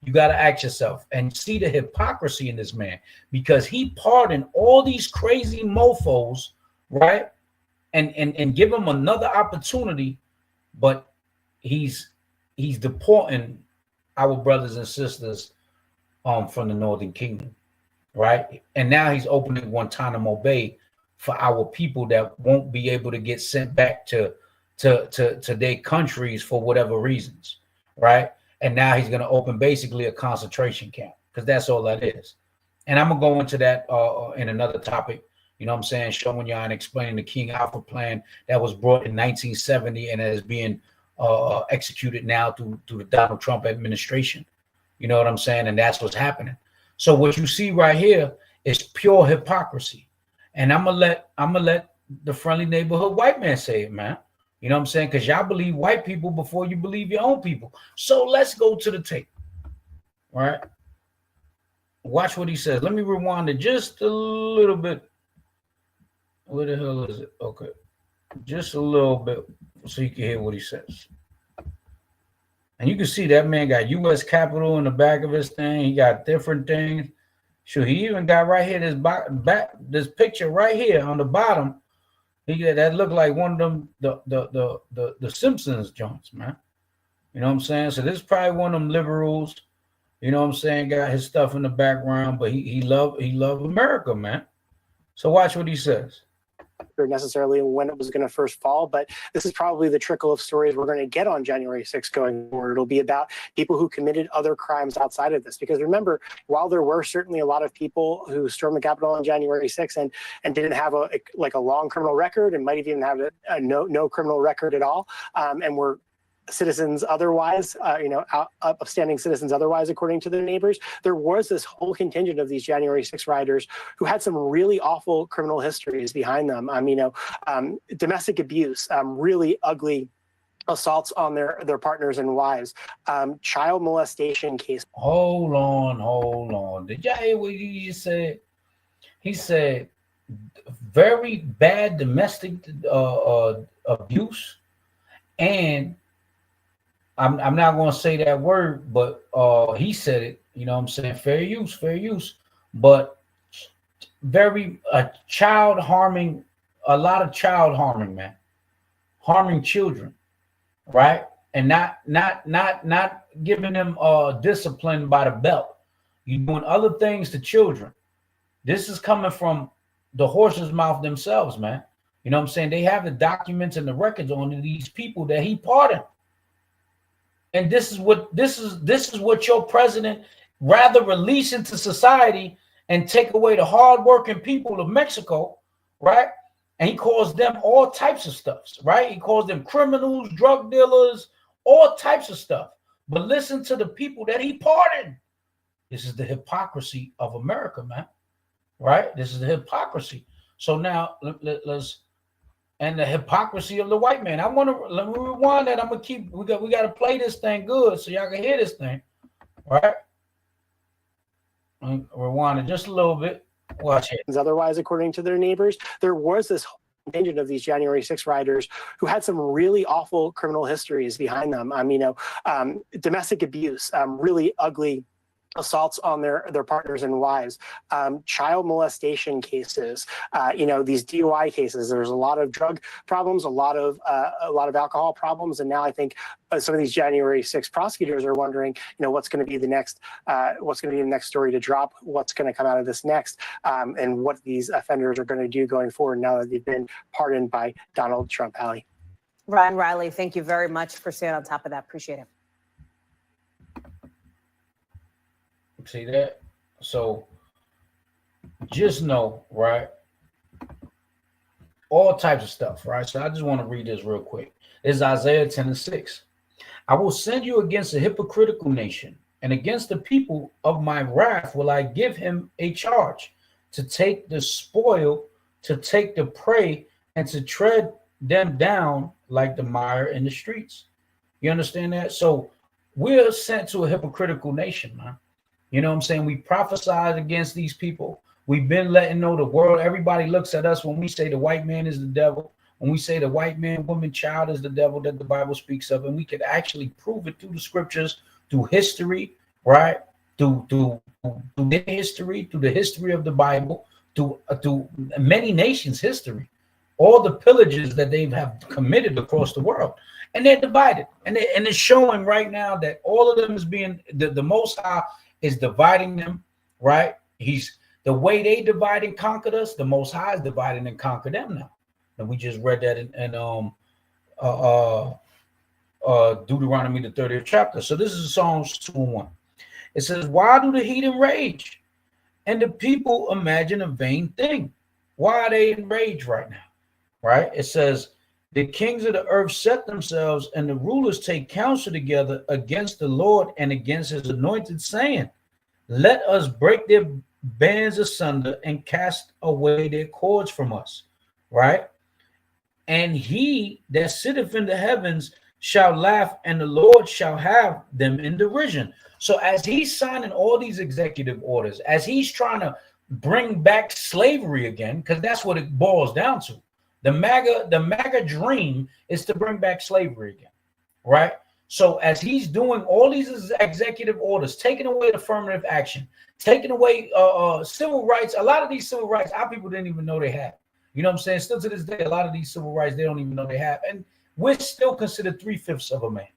You got to ask yourself and see the hypocrisy in this man, because he pardoned all these crazy mofos, right? And give them another opportunity, but he's deporting our brothers and sisters from the Northern Kingdom, right? And now he's opening Guantanamo Bay for our people that won't be able to get sent back to their countries for whatever reasons, right? And now he's going to open basically a concentration camp, because that's all that is. And I'm going to go into that in another topic, you know what I'm saying, showing y'all and explaining the King Alpha plan that was brought in 1970 and is being executed now through the Donald Trump administration. You know what I'm saying? And that's what's happening. So what you see right here is pure hypocrisy. And I'm gonna let the friendly neighborhood white man say it, man. You know what I'm saying? Because y'all believe white people before you believe your own people. So let's go to the tape. All right. Watch what he says. Let me rewind it just a little bit. Where the hell is it? Okay. just a little bit so you can hear what he says. And you can see that man got U.S. Capitol in the back of his thing. He got different things. Sure, he even got right here this picture right here on the bottom. That looked like one of them the Simpsons joints, man. You know what I'm saying? So this is probably one of them liberals. You know what I'm saying? Got his stuff in the background, but he loved America, man. So watch what he says. Necessarily when it was going to first fall, but this is probably the trickle of stories we're going to get on January 6th going forward. It'll be about people who committed other crimes outside of this. Because remember, while there were certainly a lot of people who stormed the Capitol on January 6th and didn't have a long criminal record and might even have a no criminal record at all, and were citizens otherwise, upstanding citizens otherwise, according to their neighbors, there was this whole contingent of these January 6 rioters who had some really awful criminal histories behind them. Domestic abuse, really ugly assaults on their partners and wives, child molestation case. Hold on. Did y'all hear what he just said? He said very bad domestic abuse, and I'm not going to say that word, but he said it. You know what I'm saying? Fair use. But very child harming, a lot of child harming, man. Harming children, right? And not giving them discipline by the belt. You're doing other things to children. This is coming from the horse's mouth themselves, man. You know what I'm saying? They have the documents and the records on these people that he pardoned. And this is what your president rather release into society and take away the hardworking people of Mexico, right? And he calls them all types of stuff, right? He calls them criminals, drug dealers, all types of stuff. But listen to the people that he pardoned. This is the hypocrisy of America, man, right? This is the hypocrisy. So now let's. And the hypocrisy of the white man. Let me rewind that. I'm gonna keep. We got to play this thing good so y'all can hear this thing, right? Rewind it just a little bit. Watch it. Otherwise, according to their neighbors, there was this contingent of these January 6 rioters who had some really awful criminal histories behind them. Domestic abuse, really ugly assaults on their partners and wives, child molestation cases, these DUI cases. There's a lot of drug problems, a lot of alcohol problems, and now I think some of these January 6 prosecutors are wondering, what's going to be the next story to drop, what's going to come out of this next, and what these offenders are going to do going forward now that they've been pardoned by Donald Trump. Allie. Ryan Riley, thank you very much for staying on top of that. Appreciate it. See that? So just know, right? All types of stuff, right? So I just want to read this real quick. It's Isaiah 10:6. I will send you against a hypocritical nation, and against the people of my wrath will I give him a charge to take the spoil, to take the prey, and to tread them down like the mire in the streets. You understand that? So we're sent to a hypocritical nation, man. You know what I'm saying? We prophesied against these people. We've been letting know the world. Everybody looks at us when we say the white man is the devil. When we say the white man, woman, child is the devil that the Bible speaks of. And we could actually prove it through the scriptures, through history, right? Through their history, through the history of the Bible, through many nations' history. All the pillages that they have committed across the world. And they're divided. And it's showing right now that all of them is being, the Most High is dividing them, right? He's the way they divide and conquered us, the Most High is dividing and conquer them now. And we just read that in Deuteronomy, the 30th chapter. So this is Psalms 2:1. It says, why do the heathen rage and the people imagine a vain thing? Why are they in rage right now? Right? It says, the kings of the earth set themselves and the rulers take counsel together against the Lord and against his anointed, saying, let us break their bands asunder and cast away their cords from us. Right? And he that sitteth in the heavens shall laugh, and the Lord shall have them in derision. So as he's signing all these executive orders, as he's trying to bring back slavery again, because that's what it boils down to. The MAGA dream is to bring back slavery again, right? So as he's doing all these executive orders, taking away affirmative action, taking away civil rights, a lot of these civil rights, our people didn't even know they had. You know what I'm saying? Still to this day, a lot of these civil rights, they don't even know they have. And we're still considered 3/5 of a man.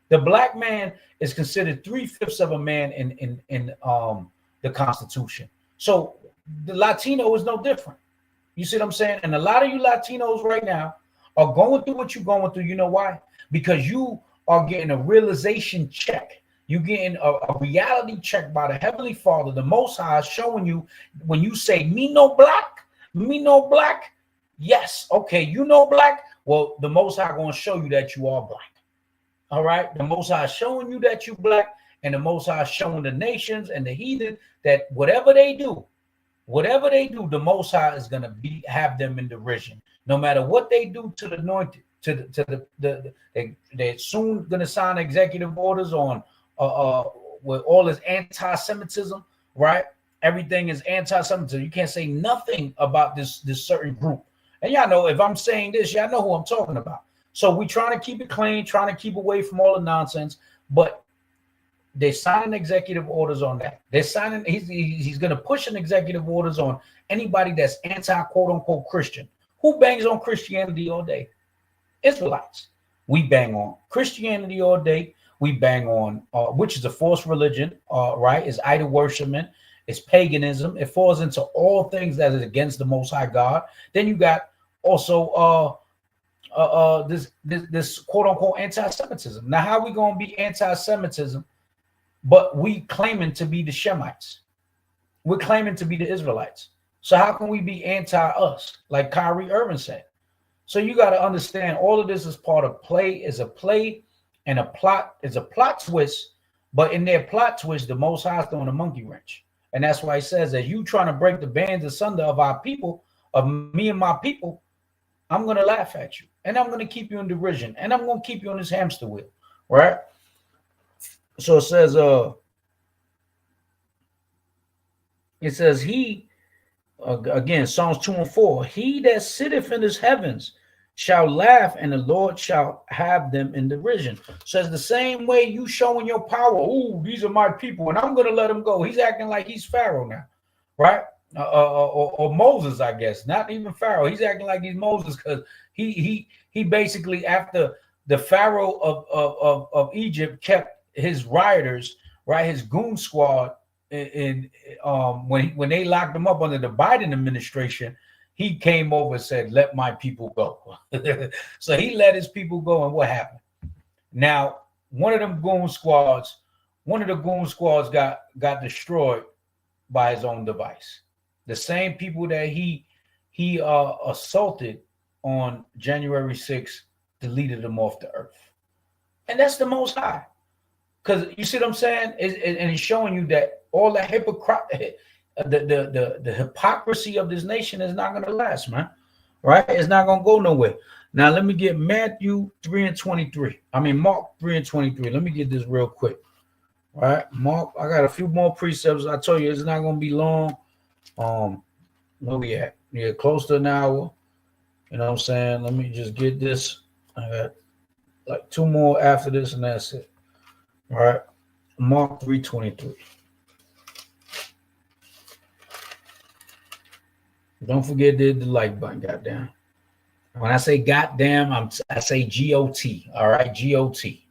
The black man is considered 3/5 of a man in the Constitution. So the Latino is no different. You see what I'm saying? And a lot of you Latinos right now are going through what you're going through. You know why? Because you are getting a realization check. You're getting a reality check by the Heavenly Father, the Most High, showing you when you say, me no black, yes, okay, you know black. Well, the Most High going to show you that you are black. All right? The Most High showing you that you black, and the Most High showing the nations and the heathen that whatever they do, the Most High is going to have them in derision. No matter what they do to the anointed, they're soon going to sign executive orders on with all this anti-Semitism, right? Everything is anti-Semitism. You can't say nothing about this certain group. And y'all know if I'm saying this, y'all know who I'm talking about. So we're trying to keep it clean, trying to keep away from all the nonsense, but they're signing executive orders on that. They're signing, he's going to push an executive orders on anybody that's anti-quote unquote Christian. Who bangs on Christianity all day? Israelites. We bang on Christianity all day. We bang on, which is a false religion, right? It's idol worshipment. It's paganism. It falls into all things that is against the Most High God. Then you got also this quote unquote anti-Semitism. Now, how are we going to be anti-Semitism, but we claiming to be the Shemites? We're claiming to be the Israelites. So how can we be anti-us, like Kyrie Irving said? So you got to understand all of this is part of play, is a play and a plot, is a plot twist, but in their plot twist, the Most High is throwing a monkey wrench. And that's why he says that you trying to break the bands asunder of our people, of me and my people, I'm going to laugh at you. And I'm going to keep you in derision. And I'm going to keep you on this hamster wheel, right? So it says he, again, Psalms 2:4, he that sitteth in his heavens shall laugh, and the Lord shall have them in derision. So it's the same way you showing your power. Oh, these are my people, and I'm going to let them go. He's acting like he's Pharaoh now, right? Or Moses, I guess. Not even Pharaoh. He's acting like he's Moses because he basically, after the Pharaoh of Egypt kept his rioters, right, his goon squad, when they locked him up under the Biden administration, he came over and said, let my people go. So he let his people go, and what happened? Now, one of the goon squads got destroyed by his own device. The same people that he assaulted on January 6th deleted them off the earth. And that's the Most High. Because you see what I'm saying? And he's showing you that all the the hypocrisy of this nation is not going to last, man. Right? It's not going to go nowhere. Now, let me get Matthew 3:23. I mean, Mark 3:23. Let me get this real quick. All right, Mark, I got a few more precepts. I told you it's not going to be long. Where we at? Yeah, close to an hour. You know what I'm saying? Let me just get this. I got like two more after this, and that's it. All right, Mark 3:23. Don't forget to hit the like button, goddamn. When I say goddamn, I say G-O-T. All right, G-O-T.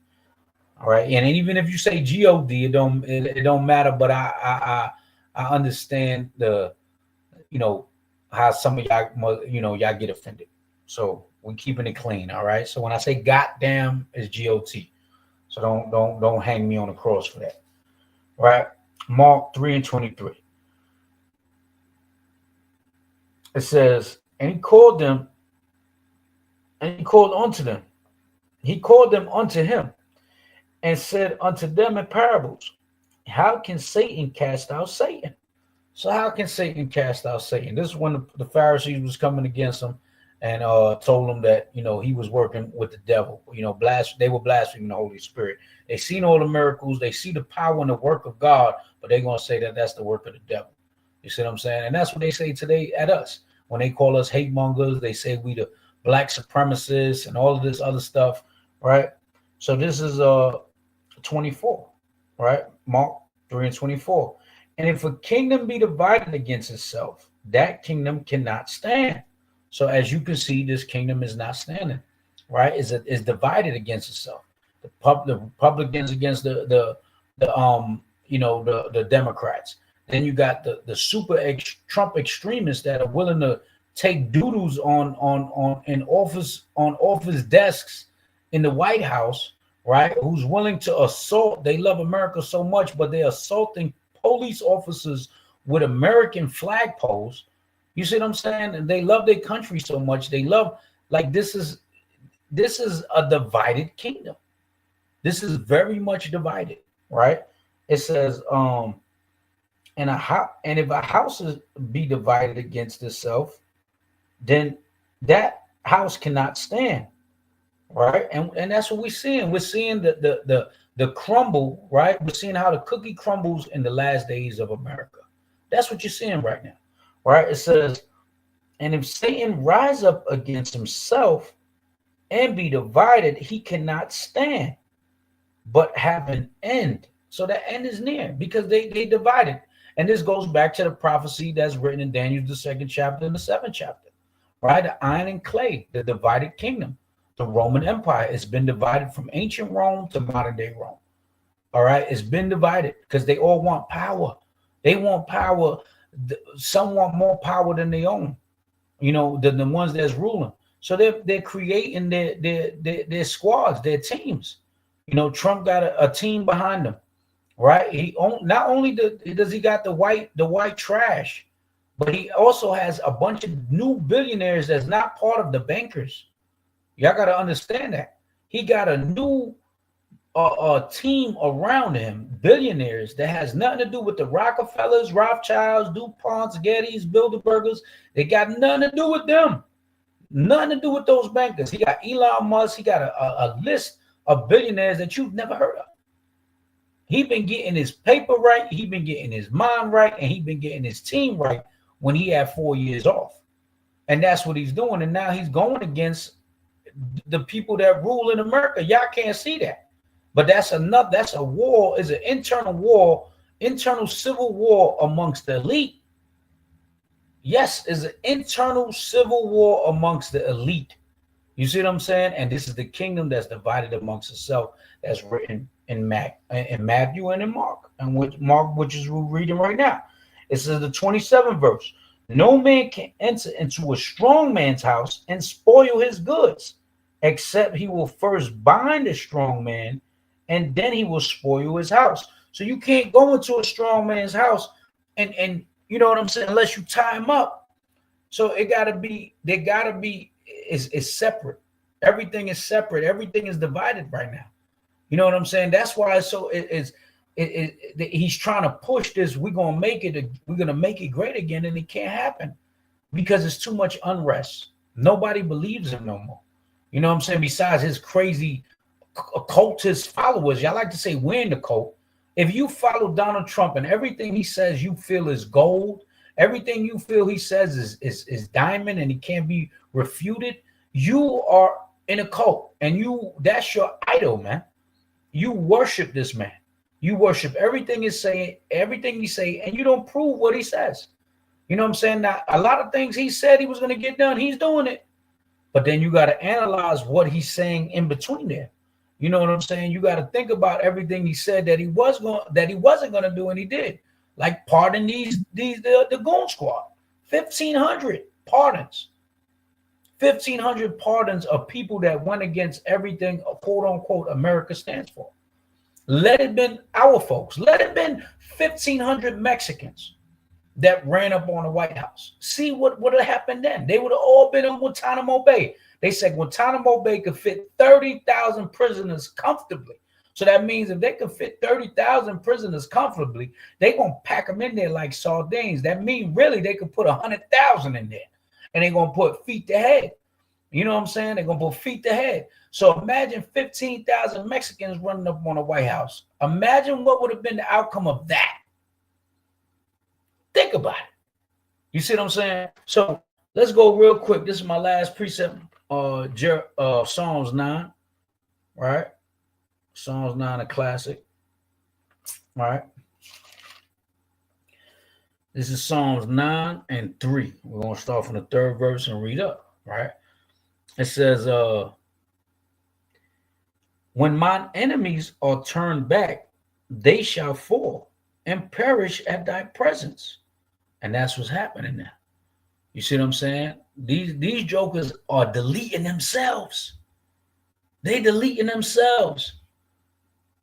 All right, and even if you say G-O-D, it don't matter. But I understand the, how some of y'all, y'all get offended. So we're keeping it clean. All right. So when I say goddamn, it's G-O-T. So don't hang me on the cross for that. All right. Mark 3:23. It says, and he called them, and he called unto them. He called them unto him, and said unto them in parables, how can Satan cast out Satan? So how can Satan cast out Satan? This is when the Pharisees was coming against him and told him that, he was working with the devil. They were blaspheming the Holy Spirit. They seen all the miracles. They see the power and the work of God, but they're going to say that that's the work of the devil. You see what I'm saying? And that's what they say today at us. when they call us hate mongers, they say we the black supremacists and all of this other stuff, right? So this is 24, right? Mark 3:24. And if a kingdom be divided against itself, that kingdom cannot stand. So as you can see, this kingdom is not standing, right? Is divided against itself. The Republicans against the Democrats. Then you got the super Trump extremists that are willing to take doodles on office desks in the White House, right? Who's willing to assault? They love America so much, but they're assaulting police officers with American flagpoles. You see what I'm saying? And they love their country so much. They love, like, this is a divided kingdom. This is very much divided, right? It says, and if a house be divided against itself, then that house cannot stand, right? And that's what we're seeing. We're seeing the crumble, right? We're seeing how the cookie crumbles in the last days of America. That's what you're seeing right now, right? It says, and if Satan rise up against himself and be divided, he cannot stand, but have an end. So that end is near because they divided. And this goes back to the prophecy that's written in Daniel, the 2nd chapter and the 7th chapter, right? The iron and clay, the divided kingdom. The Roman Empire has been divided from ancient Rome to modern day Rome. All right. It's been divided because they all want power. They want power. Some want more power than they own, than the ones that's ruling. So they're creating their squads, their teams. Trump got a team behind him, right? He not only does he got the white trash, but he also has a bunch of new billionaires that's not part of the bankers. Y'all got to understand that. He got a new team around him, billionaires that has nothing to do with the Rockefellers, Rothschilds, DuPonts, Gettys, Bilderbergers. They got nothing to do with them. Nothing to do with those bankers. He got Elon Musk. He got a list of billionaires that you've never heard of. He been getting his paper right. He been getting his mind right. And he been getting his team right when he had 4 years off. And that's what he's doing. And now he's going against the people that rule in America. Y'all can't see that. But that's a war, is an internal war, internal civil war amongst the elite. Yes, is an internal civil war amongst the elite. You see what I'm saying? And this is the kingdom that's divided amongst itself, that's written in Matthew and in Mark, and which is we're reading right now. It says the 27th verse. No man can enter into a strong man's house and spoil his goods, except he will first bind a strong man, and then he will spoil his house. So you can't go into a strong man's house and you know what I'm saying, unless you tie him up. So they gotta be is separate. Everything is separate. Everything is divided right now. You know what I'm saying? That's why he's trying to push this. We're gonna make it great again, and it can't happen because it's too much unrest. Nobody believes him no more. You know what I'm saying? Besides his crazy occultist followers, y'all like to say we're in the cult. If you follow Donald Trump and everything he says you feel is gold, everything you feel he says is diamond and it can't be refuted, you are in a cult, and that's your idol, man. You worship this man. You worship everything he's saying, everything he say, and you don't prove what he says. You know what I'm saying? Now, a lot of things he said he was going to get done, he's doing it. But then you got to analyze what he's saying in between there. You know what I'm saying? You got to think about everything he said that he wasn't going to do, and he did. Like pardon the Goon Squad, 1,500 pardons. 1,500 pardons of people that went against everything, quote unquote, America stands for. Let it been our folks. Let it been 1,500 Mexicans that ran up on the White House. See what would have happened then. They would have all been in Guantanamo Bay. They said Guantanamo Bay could fit 30,000 prisoners comfortably. So that means if they could fit 30,000 prisoners comfortably, they're going to pack them in there like sardines. That means really they could put 100,000 in there. And they're going to put feet to head. You know what I'm saying? They're going to put feet to head. So imagine 15,000 Mexicans running up on the White House. Imagine what would have been the outcome of that. Think about it. You see what I'm saying? So let's go real quick. This is my last precept. Psalms 9, right? Psalms 9, a classic, right? This is Psalms 9 and 3. We're going to start from the third verse and read up, right? It says, when mine enemies are turned back, they shall fall and perish at thy presence. And that's what's happening now. You see what I'm saying? These jokers are deleting themselves. They deleting themselves.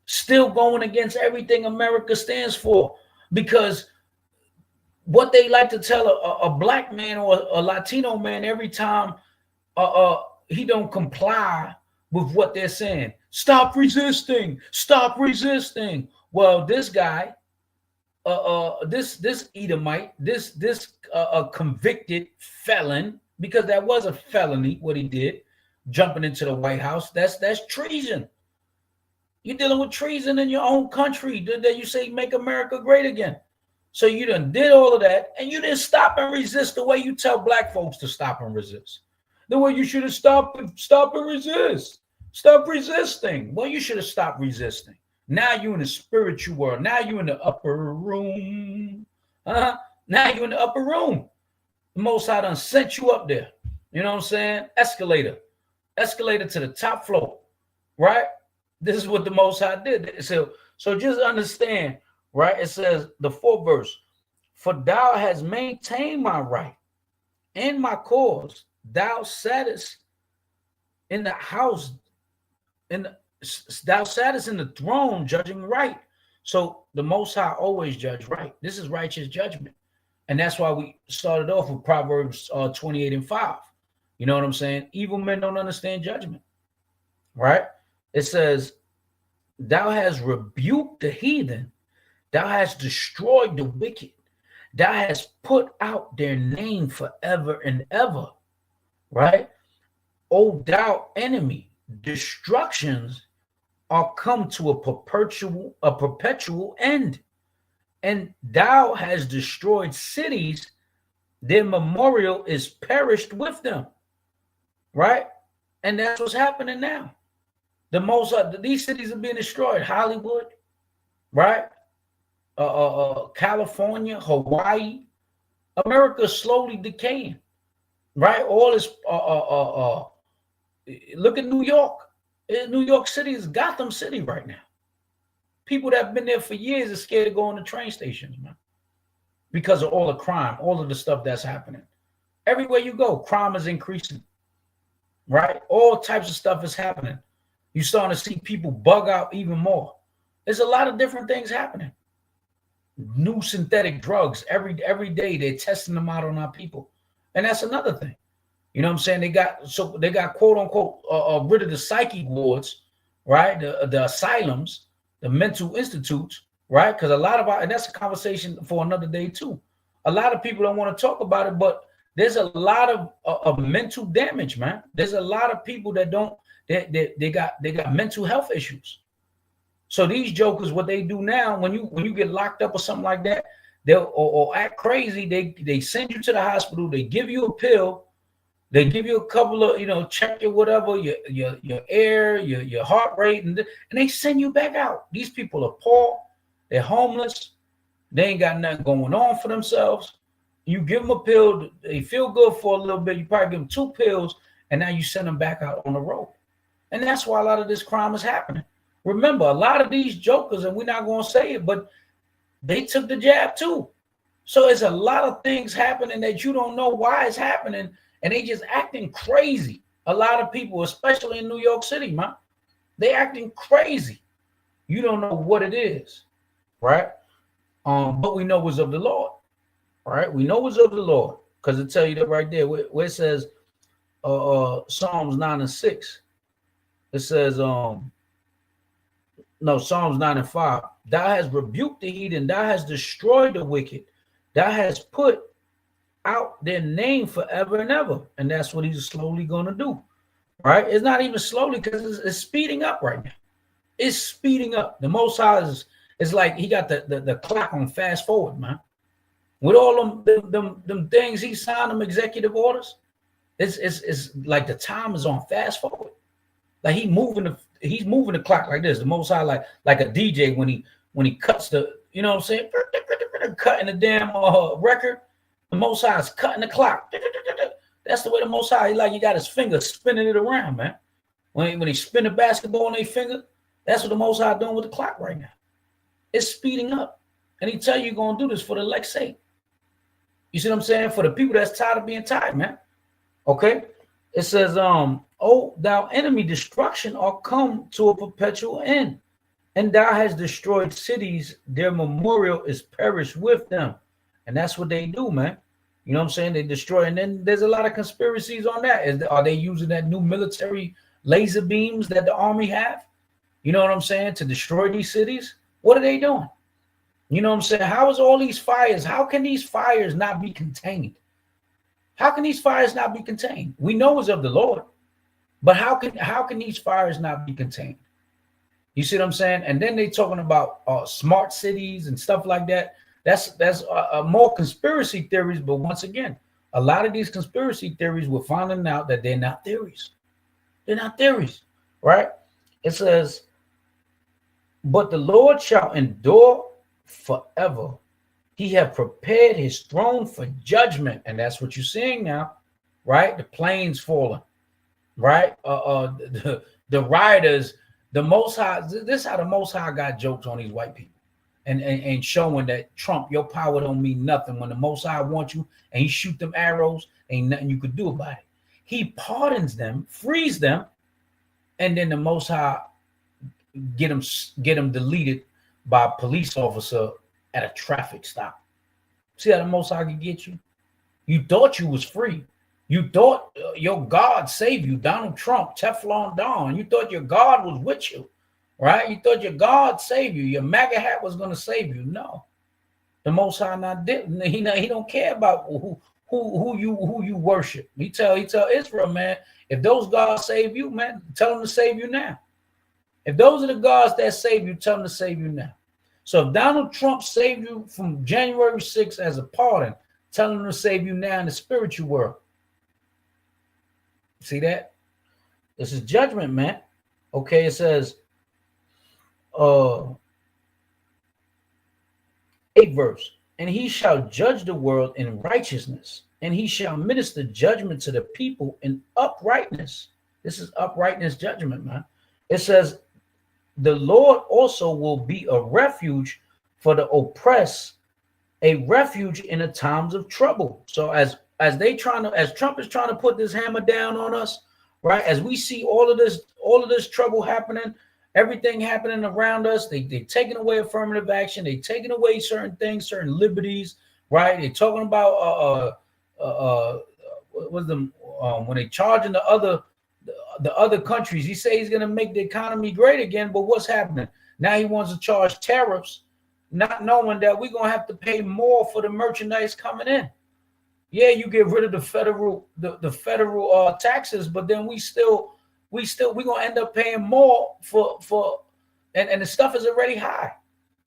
Still going against everything America stands for. Because what they like to tell a black man or a Latino man every time he don't comply with what they're saying. Stop resisting. Stop resisting. Well, this guy, this Edomite, this convicted felon, because that was a felony what he did, jumping into the White House. That's treason. You're dealing with treason in your own country. That you say make America great again. So you done did all of that, and you didn't stop and resist the way you tell black folks to stop and resist. The way you should have stopped and resist. Stop resisting. Well, you should have stopped resisting. Now you're in the spiritual world. Now you're in the upper room. Now you're in the upper room. The Most High done sent you up there. You know what I'm saying? Escalator to the top floor, right? This is what the Most High did. So just understand, right? It says the fourth verse, for thou hast maintained my right and my cause. Thou sattest in the house, thou sattest in the throne judging right. So the Most High always judge right. This is righteous judgment. And that's why we started off with Proverbs 28 and 5. You know what I'm saying? Evil men don't understand judgment, right? It says, thou hast rebuked the heathen. Thou hast destroyed the wicked. Thou hast put out their name forever and ever, right? O thou enemy, destructions are come to a perpetual end. And thou hast destroyed cities, their memorial is perished with them, right? And that's what's happening now. These cities are being destroyed. Hollywood, right? California, Hawaii, America is slowly decaying, right? All this. Look at New York. New York City is Gotham City right now. People that have been there for years are scared to go on the train stations, man, because of all the crime, all of the stuff that's happening. Everywhere you go, crime is increasing, right? All types of stuff is happening. You're starting to see people bug out even more. There's a lot of different things happening. New synthetic drugs every day. They're testing them out on our people, and that's another thing. You know what I'm saying? They got quote unquote rid of the psychic wards, right? The asylums, the mental institutes, right? Because a lot of and that's a conversation for another day too. A lot of people don't want to talk about it, but there's a lot of mental damage, man. There's a lot of people that don't. They got mental health issues. So these jokers, what they do now, when you get locked up or something like that, they'll or act crazy. They send you to the hospital. They give you a pill. They give you a couple of check your whatever your air, your heart rate, and they send you back out. These people are poor. They're homeless. They ain't got nothing going on for themselves. You give them a pill. They feel good for a little bit. You probably give them 2 pills, and now you send them back out on the road. And that's why a lot of this crime is happening. Remember, a lot of these jokers, and we're not going to say it, but they took the jab too. So it's a lot of things happening that you don't know why it's happening, and they just acting crazy. A lot of people, especially in New York City, man, they acting crazy. You don't know what it is, right? But we know it's of the Lord, right? We know it's of the Lord, because it tell you that right there where it says Psalms 9 and 6. It says, Psalms 9 and 5. Thou hast rebuked the heathen, thou hast destroyed the wicked, thou hast put out their name forever and ever. And that's what he's slowly going to do, right? It's not even slowly, because it's speeding up right now. It's speeding up. The Most High is like he got the clock on fast forward, man. with all them things he signed, them executive orders. It's like the time is on fast forward. Like he's moving the clock like this. The Most High, like a DJ when he cuts the, you know what I'm saying, cutting the damn record. The Most High is cutting the clock. That's the way the Most High, you got his finger spinning it around, man. When he spin the basketball on their finger, that's what the Most High doing with the clock right now. It's speeding up. And he tell you you're going to do this for the elect's sake. You see what I'm saying? For the people that's tired of being tired, man. Okay? It says, oh, thou enemy, destruction are come to a perpetual end. And thou hast destroyed cities, their memorial is perished with them. And that's what they do, man. You know what I'm saying? They destroy. And then there's a lot of conspiracies on that. Are they using that new military laser beams that the army have? You know what I'm saying? To destroy these cities? What are they doing? You know what I'm saying? How is all these fires? How can these fires not be contained? How can these fires not be contained? We know it's of the Lord, but how can these fires not be contained? You see what I'm saying? And then they talking about smart cities and stuff like that. That's more conspiracy theories. But once again, a lot of these conspiracy theories, we're finding out that they're not theories. They're not theories, right? It says, but the Lord shall endure forever. He have prepared his throne for judgment. And that's what you're seeing now, right? The planes falling, right? The rioters, the Most High, this is how the Most High got jokes on these white people. And showing that Trump, your power don't mean nothing. When the Most High wants you and he shoot them arrows, ain't nothing you could do about it. He pardons them, frees them, and then the Most High get them deleted by a police officer at a traffic stop. See how the Most High can get you? You thought you was free. You thought your God saved you, Donald Trump, Teflon Don. You thought your God was with you, right? You thought your God saved you. Your MAGA hat was going to save you. No, the Most High not did. He don't care about who you worship. He tell Israel, man, if those gods save you, man, tell them to save you now. If those are the gods that save you, tell them to save you now. So if Donald Trump saved you from January 6th as a pardon, tell him to save you now in the spiritual world. See that? This is judgment, man. Okay, it says, 8th verse, and he shall judge the world in righteousness, and he shall minister judgment to the people in uprightness. This is uprightness judgment, man. It says, the Lord also will be a refuge for the oppressed, a refuge in the times of trouble. So as Trump is trying to put this hammer down on us, right? As we see all of this trouble happening, everything happening around us, they taking away affirmative action, they taking away certain things, certain liberties, right? They're talking about when they charging the other countries. He say he's going to make the economy great again, but what's happening? Now he wants to charge tariffs, not knowing that we're going to have to pay more for the merchandise coming in. Yeah, you get rid of the federal taxes, but then we're going to end up paying more for and the stuff is already high.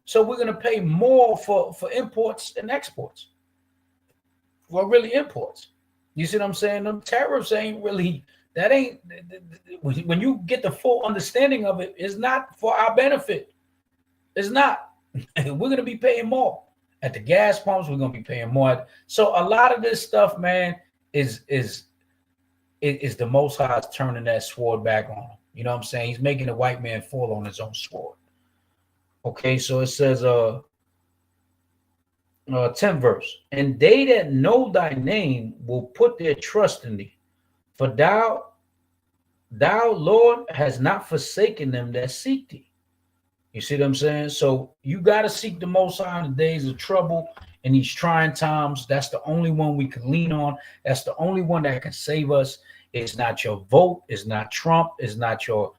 So we're going to pay more for imports and exports. Well, really imports. You see what I'm saying? Them tariffs ain't really, that ain't, when you get the full understanding of it, it's not for our benefit. It's not. We're going to be paying more. At the gas pumps, we're going to be paying more. So a lot of this stuff, man, is the Most High turning that sword back on him. You know what I'm saying? He's making the white man fall on his own sword. Okay, so it says, 10th verse, and they that know thy name will put their trust in thee, for thou, Lord, has not forsaken them that seek thee. You see what I'm saying? So you got to seek the Most High in the days of trouble, in these trying times. That's the only one we can lean on. That's the only one that can save us. It's not your vote. It's not Trump. It's not your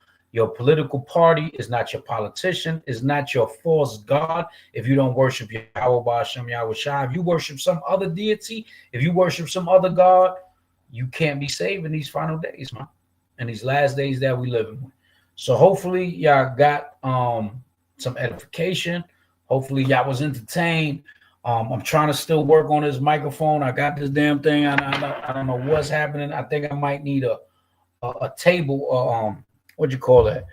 political party. It's not your politician. It's not your false god. If you don't worship Yahweh Ba'Shem Yahweh Shai, if you worship some other deity, if you worship some other god, you can't be saved in these final days, man. In these last days that we live in. So hopefully y'all got some edification. Hopefully y'all was entertained. I'm trying to still work on this microphone. I got this damn thing. I don't know what's happening. I think I might need a table. What you call that?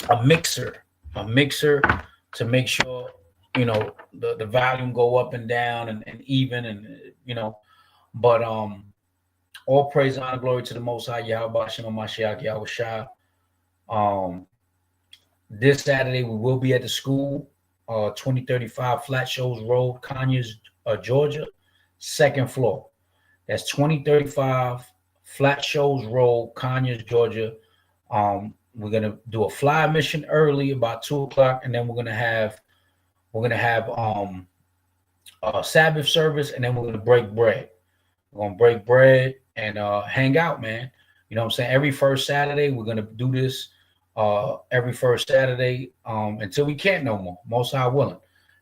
A mixer to make sure, you know, the volume go up and down and even, and you know. But all praise, honor, glory to the Most High Yahweh Shem Mashiach Yahweh Shah. This Saturday we will be at the school, 2035 Flat Shoals Road, Conyers, Georgia, 2nd floor. That's 2035 Flat Shoals Road, Conyers, Georgia. We're gonna do a fly mission early, about 2 o'clock, and then we're gonna have a Sabbath service, and then we're gonna break bread. We're gonna break bread and hang out, man. You know what I'm saying? Every first Saturday, we're gonna do this. Every first Saturday, until we can't no more. Most High willing.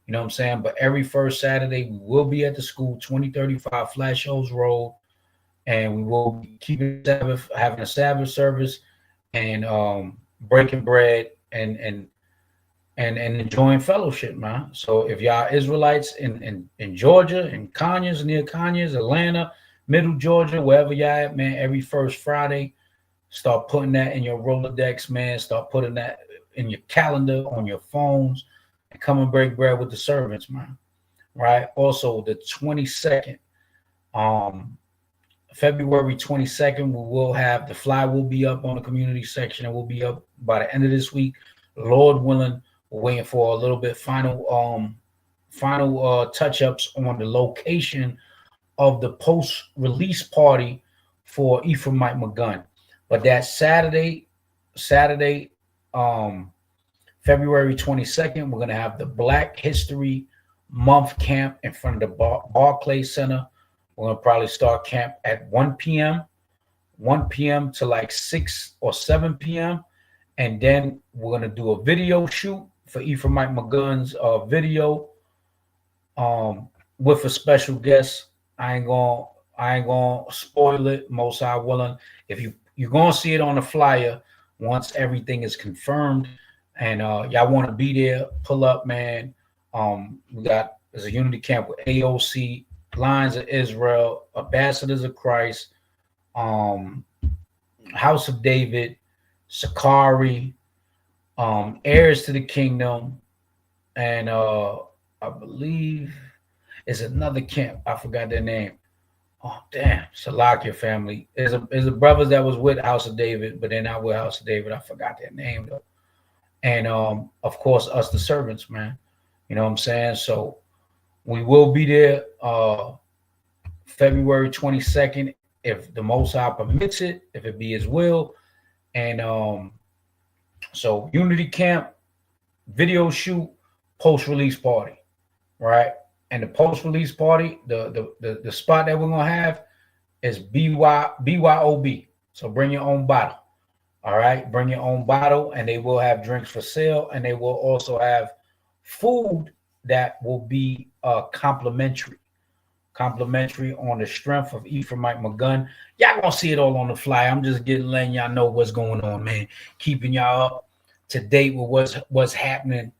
You know what I'm saying? But every first Saturday, we will be at the school, 2035 Flat Shoals Road, and we will be keeping Sabbath, having a Sabbath service, and breaking bread and enjoying fellowship, man. So if y'all Israelites in Georgia, in Conyers, near Conyers, Atlanta, Middle Georgia, wherever y'all at, man, every first Friday, start putting that in your Rolodex, man. Start putting that in your calendar, on your phones, and come and break bread with the servants, man. Right? Also, the 22nd, February 22nd, we will have, the fly will be up on the community section, and will be up by the end of this week. Lord willing, we're waiting for a little bit final touch-ups on the location of the post-release party for Ephraim McGunn. But that Saturday, February 22nd, we're going to have the Black History Month camp in front of the Barclays Center. We're going to probably start camp at 1 p.m. to like 6 or 7 p.m. And then we're going to do a video shoot for Ephraim McGunn's video with a special guest. I ain't gonna spoil it. Most High willing. If you're gonna see it on the flyer once everything is confirmed, and y'all want to be there, pull up, man. There's a unity camp with AOC, Lions of Israel, Ambassadors of Christ, House of David, Sakari, Heirs to the Kingdom, and I believe it's another camp. I forgot their name. Oh damn, Salakia family. There's a brothers that was with House of David, but they're not with House of David. I forgot their name though. And of course, us the servants, man. You know what I'm saying? So we will be there February 22nd, if the Most High permits it, if it be His will. And so Unity Camp, video shoot, post-release party, right? And the post-release party, the spot that we're gonna have is BYOB. So bring your own bottle. All right, bring your own bottle, and they will have drinks for sale, and they will also have food that will be complimentary on the strength of Ephraim McGunn. Y'all gonna see it all on the fly. I'm just letting y'all know what's going on, man. Keeping y'all up to date with what's happening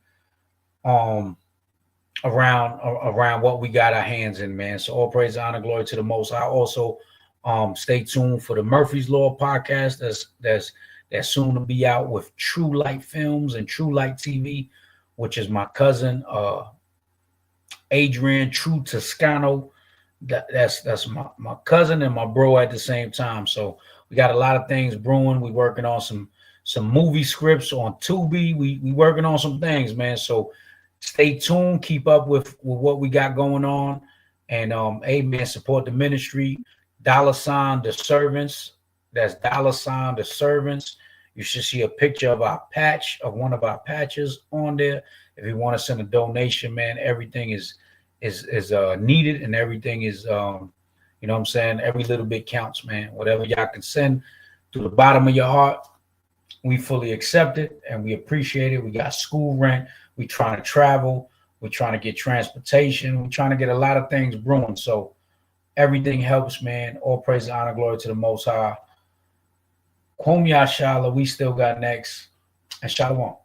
around what we got our hands in, man. So all praise, honor, glory to the Most High. Also, stay tuned for the Murphy's Law podcast that's soon to be out with True Light Films and True Light TV, which is my cousin Adrian True Toscano. That's my cousin and my bro at the same time. So we got a lot of things brewing. We working on some movie scripts on Tubi. We working on some things, man. So stay tuned. Keep up with what we got going on, and hey, man, support the ministry. $ TheServants. That's $ TheServants. You should see a picture of our patch, of one of our patches on there. If you want to send a donation, man, everything is needed, and everything is you know what I'm saying, every little bit counts, man. Whatever y'all can send to the bottom of your heart, we fully accept it and we appreciate it. We got school rent, we trying to travel, we're trying to get transportation, we're trying to get a lot of things brewing. So everything helps, man. All praise and honor, glory to the Most High. Kwom Yashala, we still got next, and Shalom.